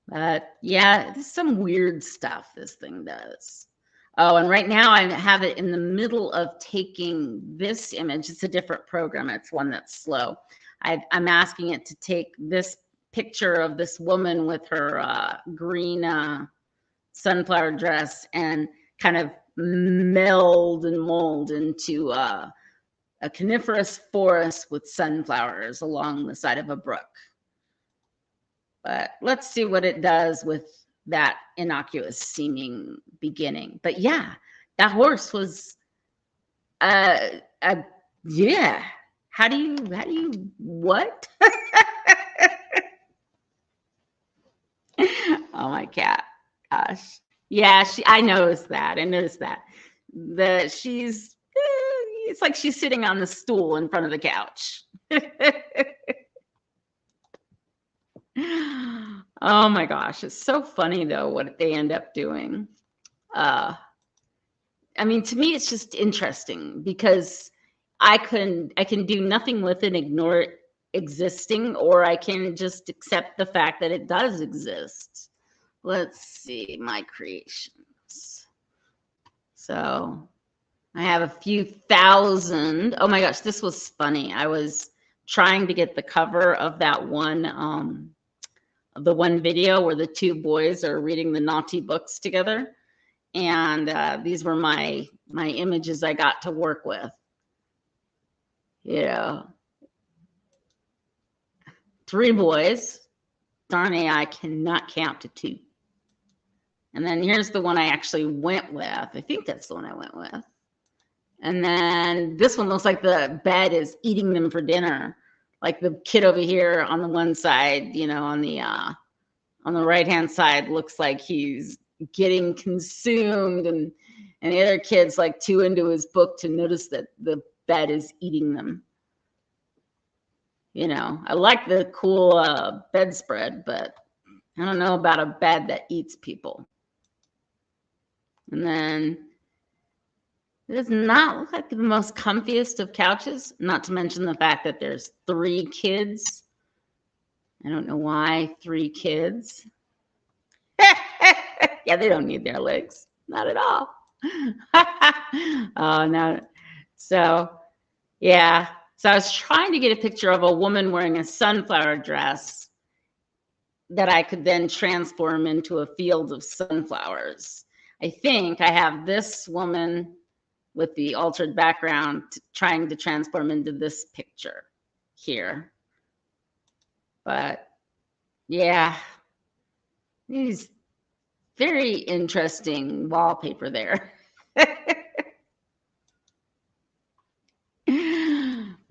But yeah, there's some weird stuff this thing does. Oh, and right now I have it in the middle of taking this image. It's a different program. It's one that's slow. I'm asking it to take this picture of this woman with her green sunflower dress and kind of meld and mold into a coniferous forest with sunflowers along the side of a brook. But let's see what it does with that innocuous seeming beginning. But yeah, that horse was, yeah. How do you, what? Oh, my cat. Gosh. Yeah, I noticed that. She's, it's like she's sitting on the stool in front of the couch. Oh my gosh, it's so funny though what they end up doing. I mean, to me, it's just interesting because I can do nothing with it, ignore it existing, or I can just accept the fact that it does exist. Let's see my creations. So I have a few thousand. Oh my gosh, this was funny. I was trying to get the cover of that one, the one video where the two boys are reading the naughty books together. And these were my images I got to work with. Yeah. 3 boys. Darn AI cannot count to 2. And then here's the one I actually went with. I think that's the one I went with. And then this one looks like the bed is eating them for dinner. Like the kid over here on the one side, you know, on the right-hand side looks like he's getting consumed, and the other kid's like too into his book to notice that the bed is eating them. You know, I like the cool bedspread, but I don't know about a bed that eats people. And then it does not look like the most comfiest of couches, not to mention the fact that there's 3 kids. I don't know why 3 kids. Yeah, they don't need their legs. Not at all. Oh, no. So, yeah. So I was trying to get a picture of a woman wearing a sunflower dress that I could then transform into a field of sunflowers. I think I have this woman with the altered background trying to transform into this picture here. But yeah, these very interesting wallpaper there.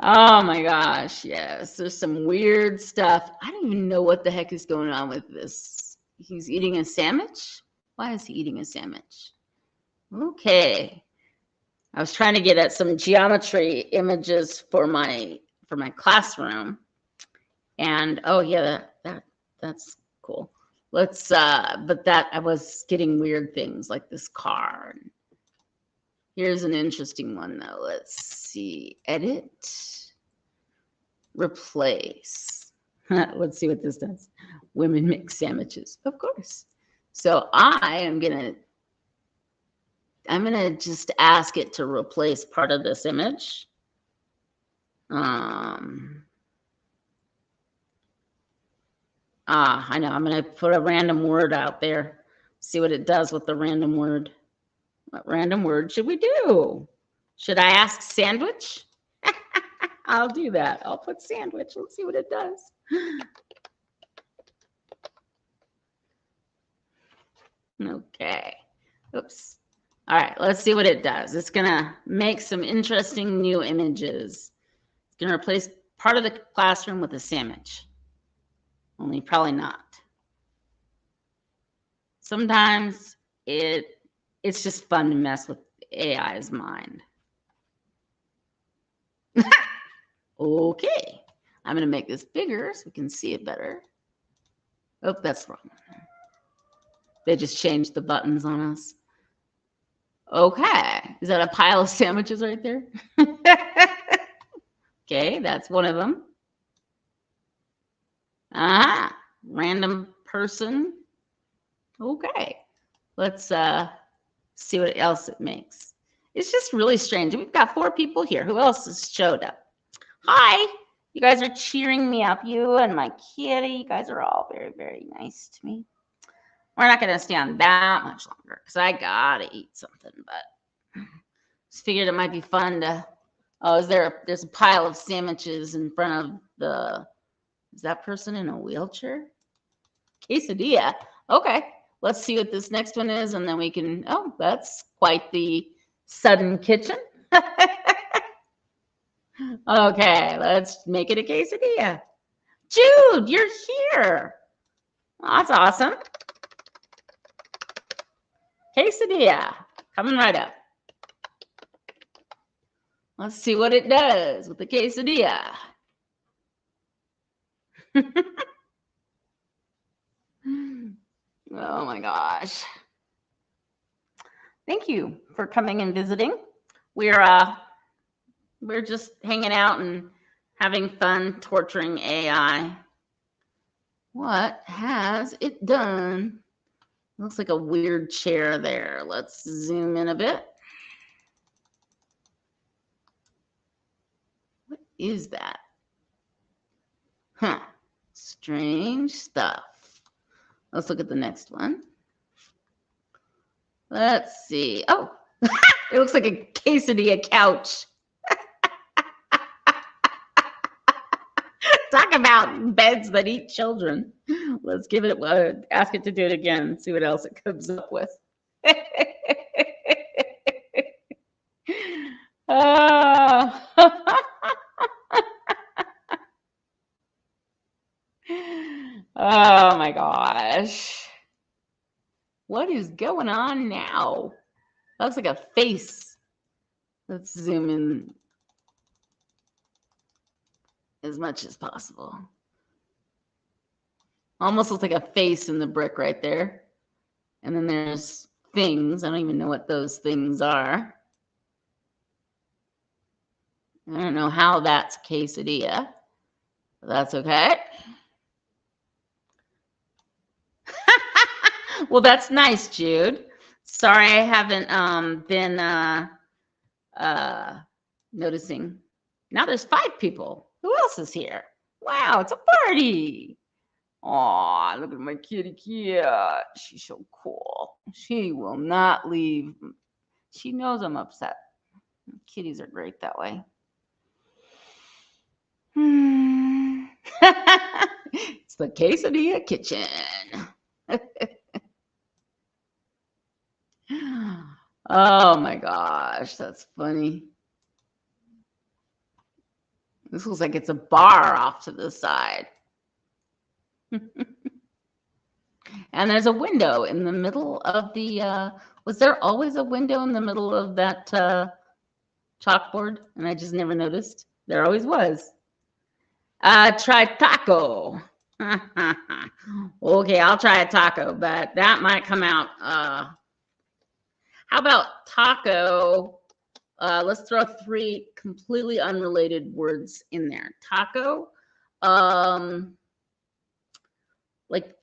Oh my gosh, yes. There's some weird stuff. I don't even know what the heck is going on with this. He's eating a sandwich? Why is he eating a sandwich? Okay. I was trying to get at some geometry images for my classroom. And oh yeah, that's cool. Let's but that I was getting weird things like this car. Here's an interesting one though. Let's see. Edit. Replace. Let's see what this does. Women make sandwiches. Of course. So I'm gonna just ask it to replace part of this image. I know. I'm gonna put a random word out there. See what it does with the random word. What random word should we do? Should I ask sandwich? I'll do that. I'll put sandwich. Let's see what it does. Okay. Oops. All right. Let's see what it does. It's going to make some interesting new images. It's going to replace part of the classroom with a sandwich. Only probably not. Sometimes it's just fun to mess with AI's mind. Okay. I'm going to make this bigger so we can see it better. Oh, that's wrong. They just changed the buttons on us. Okay. Is that a pile of sandwiches right there? Okay, that's one of them. Random person. Okay. Let's see what else it makes. It's just really strange. We've got 4 people here. Who else has showed up? Hi. You guys are cheering me up. You and my kitty. You guys are all very, very nice to me. We're not going to stay on that much longer because I got to eat something. But just figured it might be fun to... Oh, there's a pile of sandwiches in front of the... Is that person in a wheelchair? Quesadilla. Okay. Let's see what this next one is, and then we can... Oh, that's quite the sudden kitchen. Okay, let's make it a quesadilla. Jude, you're here. Well, that's awesome. Quesadilla, coming right up. Let's see what it does with the quesadilla. Oh my gosh. Thank you for coming and visiting. We're just hanging out and having fun torturing AI. What has it done? Looks like a weird chair there. Let's zoom in a bit. What is that? Huh. Strange stuff. Let's look at the next one. Let's see. Oh, it looks like a quesadilla couch. Talk about beds that eat children. Let's give it, ask it to do it again, see what else it comes up with. Oh my gosh. What is going on now? That looks like a face. Let's zoom in as much as possible. Almost looks like a face in the brick right there. And then there's things. I don't even know what those things are. I don't know how that's quesadilla. But that's okay. Well, that's nice, Jude. Sorry I haven't been noticing. Now there's 5 people. Who else is here? Wow, it's a party. Aw, look at my kitty cat. She's so cool. She will not leave. She knows I'm upset. Kitties are great that way. the quesadilla kitchen. Oh my gosh, that's funny. This looks like it's a bar off to the side. And there's a window in the middle of the, was there always a window in the middle of that chalkboard? And I just never noticed. There always was. Try taco. Okay, I'll try a taco, but that might come out. How about taco? Let's throw 3 completely unrelated words in there. Taco, like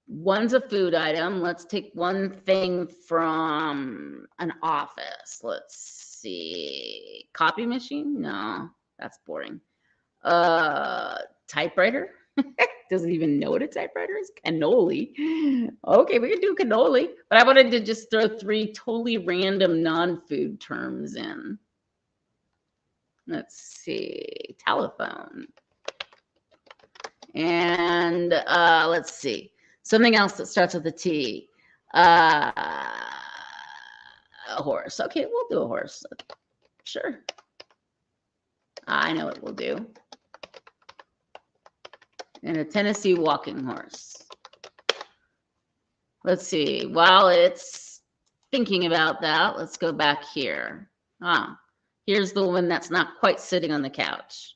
one's a food item. Let's take one thing from an office. Let's see. Copy machine? No, that's boring. Typewriter? Doesn't even know what a typewriter is. Cannoli. Okay, we can do cannoli, but I wanted to just throw 3 totally random non-food terms in. Let's see. Telephone. And let's see. Something else that starts with a T. A horse. Okay, we'll do a horse. Sure. I know what we'll do. And a Tennessee walking horse. Let's see. While it's thinking about that, let's go back here. Here's the one that's not quite sitting on the couch.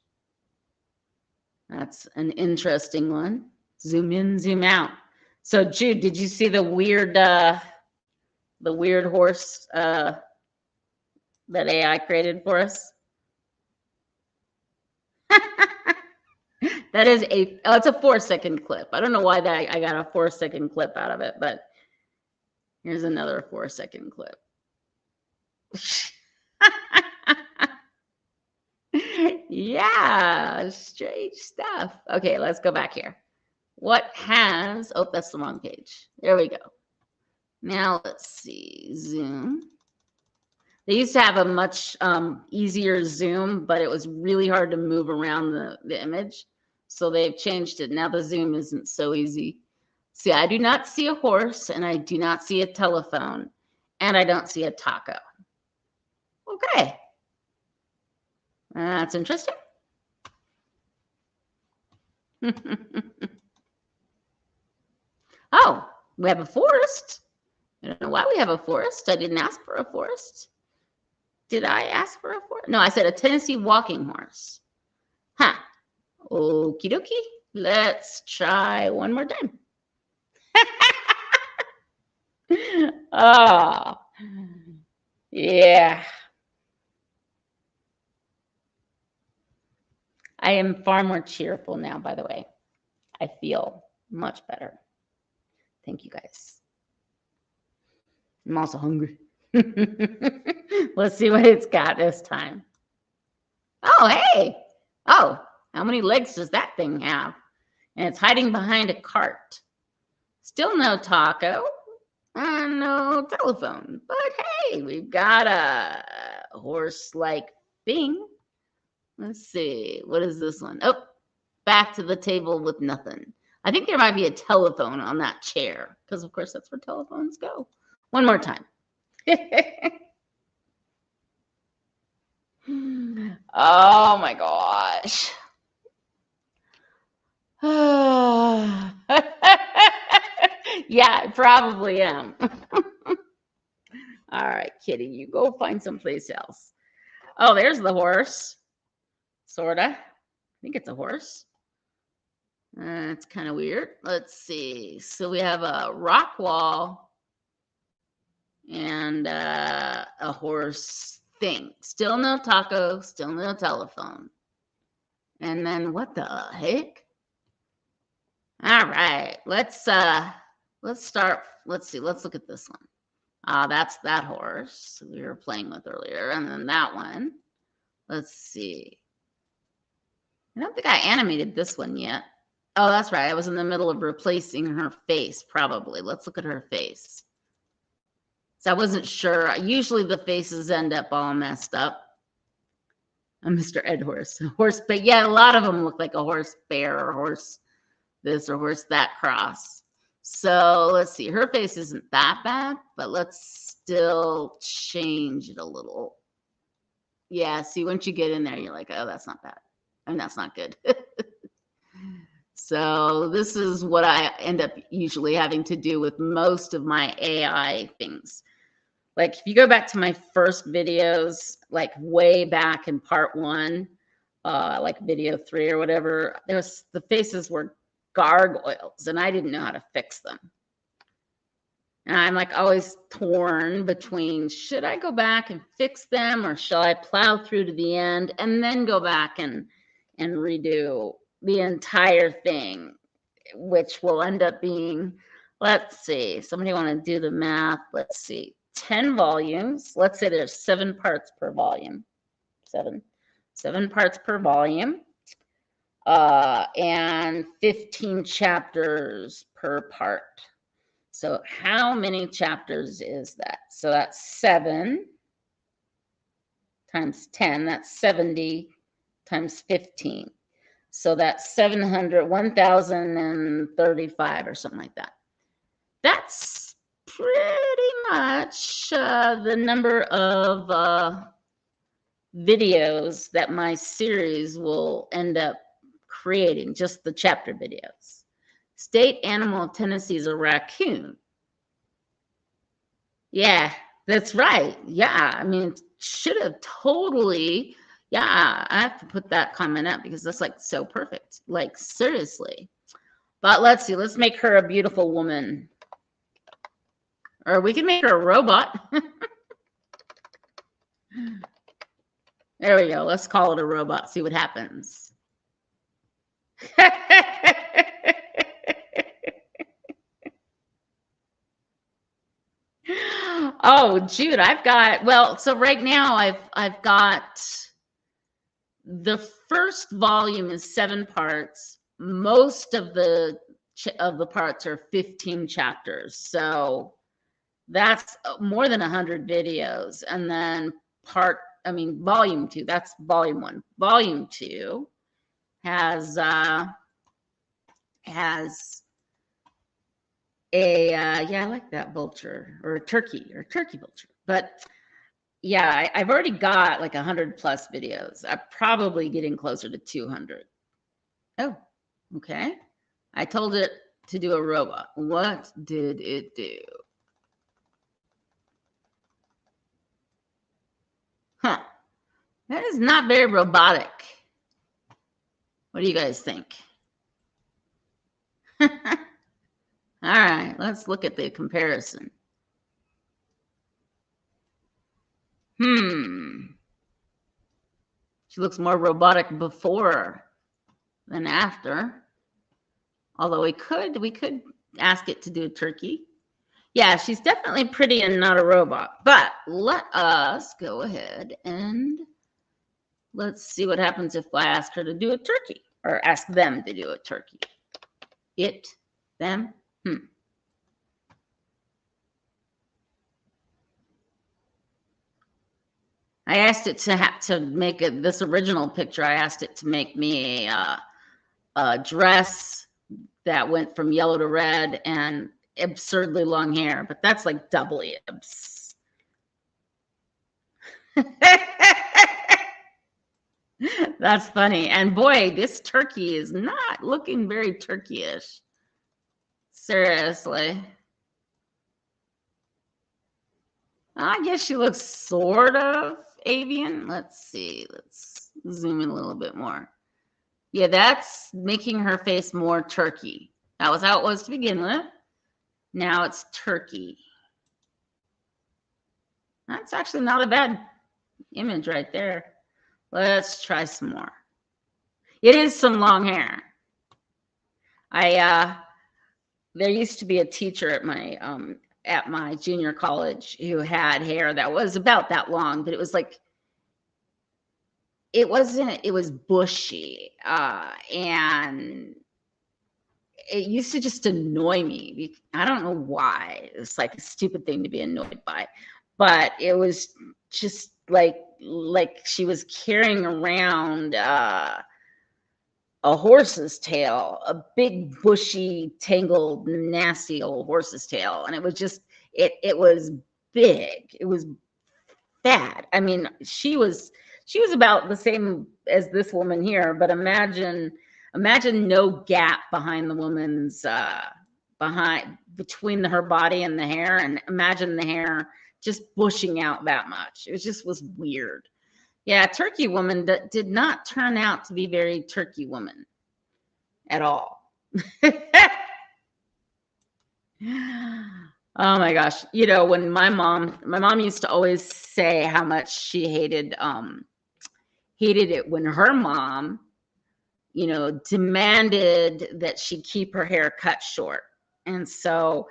That's an interesting one. Zoom in, zoom out. So Jude, did you see the weird horse that AI created for us? That is it's a 4-second clip. I don't know why I got a 4-second clip out of it, but here's another 4-second clip. Yeah, strange stuff. Okay, let's go back here. What has, oh, that's the wrong page. There we go. Now let's see, zoom. They used to have a much easier zoom, but it was really hard to move around the image. So they've changed it. Now the zoom isn't so easy. See, I do not see a horse, and I do not see a telephone, and I don't see a taco. Okay. That's interesting. Oh, we have a forest. I don't know why we have a forest. I didn't ask for a forest. Did I ask for a forest? No, I said a Tennessee walking horse. Huh. Okie dokie. Let's try one more time. Oh, yeah. I am far more cheerful now, by the way. I feel much better. Thank you, guys. I'm also hungry. Let's see what it's got this time. Oh, hey. Oh, how many legs does that thing have? And it's hiding behind a cart. Still no taco. No telephone. But hey, we've got a horse-like thing. Let's see. What is this one? Oh, back to the table with nothing. I think there might be a telephone on that chair because, of course, that's where telephones go. One more time. Oh, my gosh. Yeah, I probably am. All right, kitty, you go find someplace else. Oh, there's the horse. Sorta. I think it's a horse. It's kind of weird. Let's see. So we have a rock wall and a horse thing. Still no taco, still no telephone. And then what the heck? All right, let's start. Let's see. Let's look at this one. That's that horse we were playing with earlier, and then that one. Let's see. I don't think I animated this one yet. Oh, that's right. I was in the middle of replacing her face, probably. Let's look at her face. So I wasn't sure. Usually the faces end up all messed up. Mr. Ed Horse. Horse, but yeah, a lot of them look like a horse bear or horse this or where's that cross? So let's see. Her face isn't that bad, but let's still change it a little. Yeah, see, once you get in there, you're like, oh, that's not bad. And that's not good. So this is what I end up usually having to do with most of my AI things. Like if you go back to my first videos, like way back in part 1, like video 3 or whatever, the faces were gargoyles and I didn't know how to fix them. And I'm like always torn between, should I go back and fix them or shall I plow through to the end and then go back and redo the entire thing, which will end up being, let's see, somebody want to do the math. Let's see, 10 volumes. Let's say there's 7 parts per volume. Seven parts per volume. And 15 chapters per part. So how many chapters is that? So that's 7 times 10. That's 70 times 15. So that's 1,035 or something like that. That's pretty much the number of videos that my series will end up creating, just the chapter videos. State animal of Tennessee is a raccoon. Yeah, that's right. Yeah, I mean, should have totally, yeah, I have to put that comment up because that's like so perfect. Like, seriously. But let's see, let's make her a beautiful woman. Or we can make her a robot. There we go. Let's call it a robot, see what happens. Oh, Jude, I've got, well, so right now I've got the first volume is 7 parts. Most of the parts are 15 chapters. So that's more than 100 videos. And then volume 2, that's volume 1. Volume 2 has I like that vulture or a turkey vulture. But yeah, I've already got like 100 plus videos. I'm probably getting closer to 200. Oh, okay. I told it to do a robot. What did it do? Huh. That is not very robotic. What do you guys think? All right, let's look at the comparison. She looks more robotic before than after. Although we could ask it to do a turkey. Yeah, she's definitely pretty and not a robot. But let us go ahead and let's see what happens if I ask her to do a turkey or ask them to do a turkey. Them. I asked it to make this original picture. I asked it to make me a dress that went from yellow to red and absurdly long hair, but that's like doubly abs. That's funny. And boy, this turkey is not looking very turkey-ish. Seriously. I guess she looks sort of avian. Let's see. Let's zoom in a little bit more. Yeah, that's making her face more turkey. That was how it was to begin with. Now it's turkey. That's actually not a bad image right there. Let's try some more. It is some long hair. There used to be a teacher at my junior college who had hair that was about that long, but it was like, it was bushy. And it used to just annoy me. I don't know why. It's like a stupid thing to be annoyed by, but it was just like she was carrying around a horse's tail, a big, bushy, tangled, nasty old horse's tail. And it was just, it was big. It was bad. I mean, she was about the same as this woman here, but imagine no gap behind the woman's between her body and the hair, and imagine the hair just bushing out that much. It was weird. Yeah, Turkey woman did not turn out to be very Turkey woman at all. Oh my gosh. You know, when my mom used to always say how much she hated it when her mom, you know, demanded that she keep her hair cut short. And so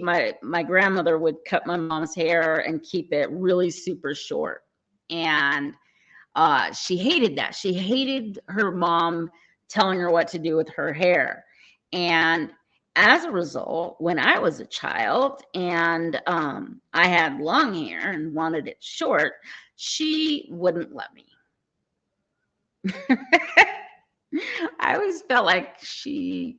my grandmother would cut my mom's hair and keep it really super short. And she hated that. She hated her mom telling her what to do with her hair. And as a result, when I was a child and I had long hair and wanted it short, she wouldn't let me. I always felt like she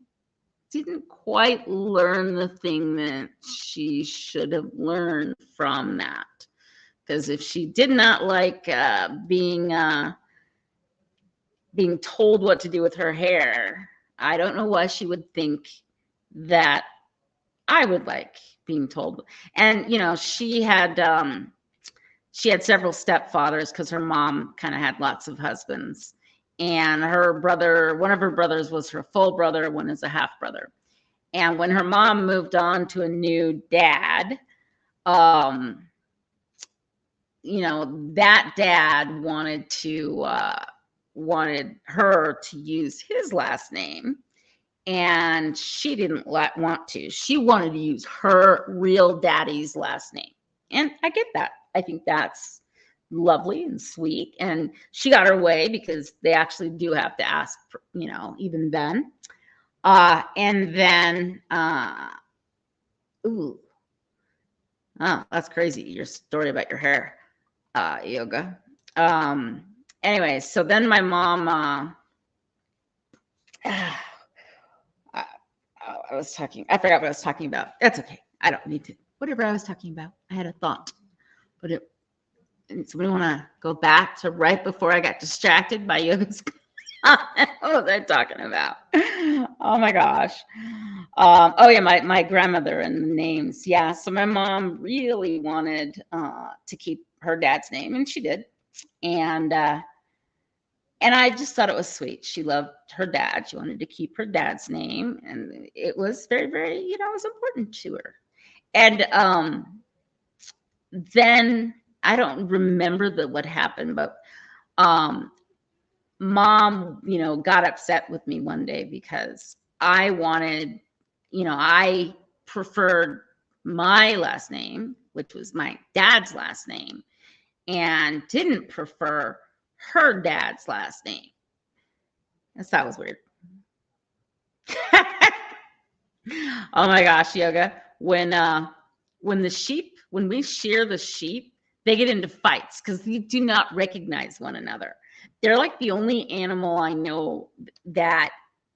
didn't quite learn the thing that she should have learned from that. Because if she did not like being told what to do with her hair, I don't know why she would think that I would like being told. And you know, she had several stepfathers because her mom kind of had lots of husbands. And her brother, one of her brothers was her full brother, one is a half brother. And when her mom moved on to a new dad, you know, that dad wanted her to use his last name, and she didn't want to. She wanted to use her real daddy's last name. And I get that. I think that's lovely and sweet. And she got her way because they actually do have to ask, for, you know, even then. And then, ooh, oh, that's crazy. Your story about your hair, Yoga. Anyway, so then my mom, I forgot what I was talking about. That's okay. I don't need to. Whatever I was talking about, I had a thought. But somebody want to go back to right before I got distracted by Yoga's comment? What was I talking about? Oh my gosh. Oh yeah, my grandmother and the names. Yeah, so my mom really wanted to keep her dad's name, and she did. And I just thought it was sweet. She loved her dad. She wanted to keep her dad's name, and it was very, very, you know, it was important to her. And then I don't remember what happened, but mom, you know, got upset with me one day because I wanted, you know, I preferred my last name, which was my dad's last name, and didn't prefer her dad's last name. That was weird. Oh my gosh, Yoga. When we shear the sheep, they get into fights because they do not recognize one another. They're like the only animal I know that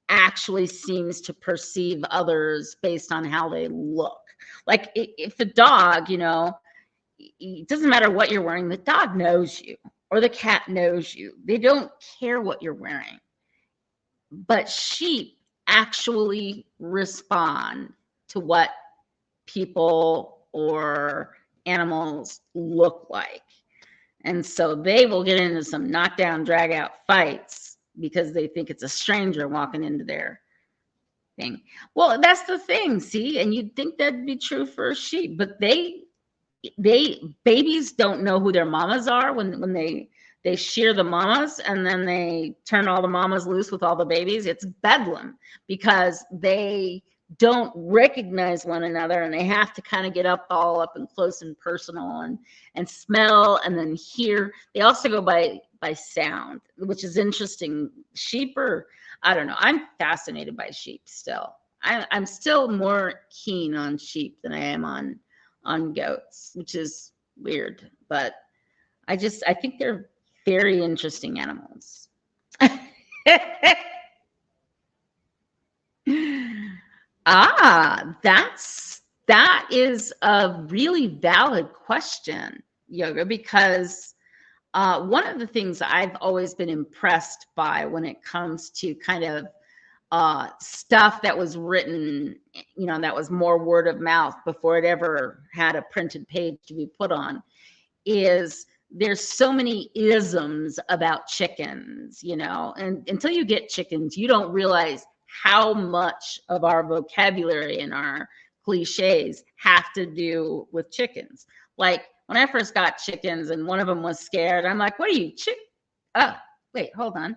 actually seems to perceive others based on how they look. Like if the dog, you know, it doesn't matter what you're wearing, the dog knows you or the cat knows you. They don't care what you're wearing. But sheep actually respond to what people or animals look like. And so they will get into some knockdown, drag out fights because they think it's a stranger walking into their thing. Well, that's the thing, see? And you'd think that'd be true for a sheep, but babies don't know who their mamas are when they shear the mamas and then they turn all the mamas loose with all the babies. It's bedlam because they don't recognize one another and they have to kind of get all up and close and personal and smell and then hear. They also go by sound, which is interesting. Sheep are, I don't know. I'm fascinated by sheep still. I'm still more keen on sheep than I am on goats, which is weird, but I think they're very interesting animals. That is a really valid question, Yoga, because one of the things I've always been impressed by when it comes to kind of stuff that was written, that was more word of mouth before it ever had a printed page to be put on, is there's so many isms about chickens, and until you get chickens, you don't realize how much of our vocabulary and our cliches have to do with chickens. Like when I first got chickens and one of them was scared, I'm like, what are you, oh, wait, hold on.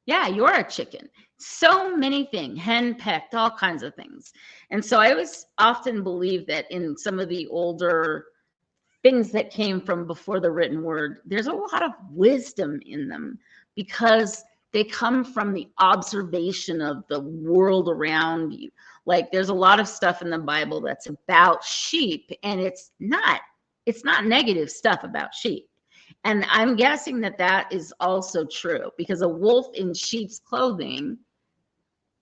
Yeah, you're a chicken. So many things, henpecked, all kinds of things. And so I always often believe that in some of the older things that came from before the written word, there's a lot of wisdom in them because they come from the observation of the world around you. Like there's a lot of stuff in the Bible that's about sheep, and it's not negative stuff about sheep. And I'm guessing that is also true because a wolf in sheep's clothing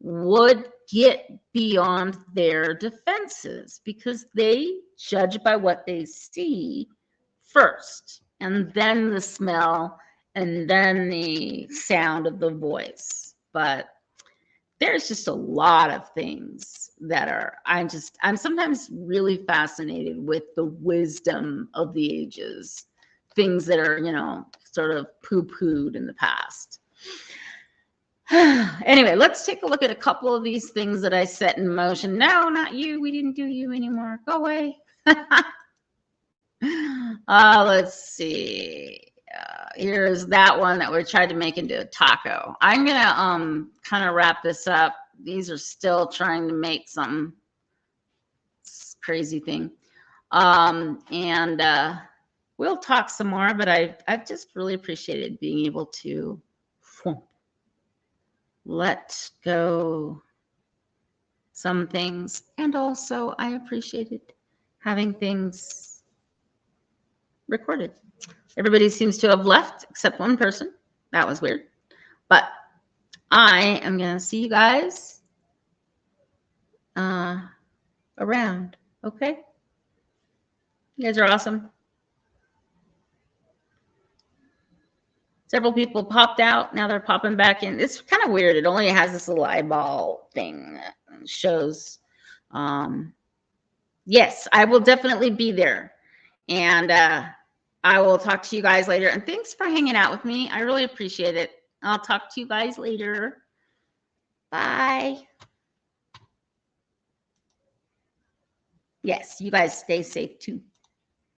would get beyond their defenses because they judge by what they see first, and then the smell, and then the sound of the voice. But there's just a lot of things that I'm sometimes really fascinated with the wisdom of the ages, things that are, sort of poo-pooed in the past. Anyway, let's take a look at a couple of these things that I set in motion. No, not you. We didn't do you anymore. Go away. Let's see. Here's that one that we tried to make into a taco. I'm going to kind of wrap this up. These are still trying to make some crazy thing. And we'll talk some more, but I've just really appreciated being able to let go some things. And also I appreciated having things recorded. Everybody seems to have left except one person. That was weird. But I am going to see you guys around. Okay? You guys are awesome. Several people popped out. Now they're popping back in. It's kind of weird. It only has this little eyeball thing that shows. Yes, I will definitely be there. And I will talk to you guys later. And thanks for hanging out with me. I really appreciate it. I'll talk to you guys later. Bye. Yes, you guys stay safe too.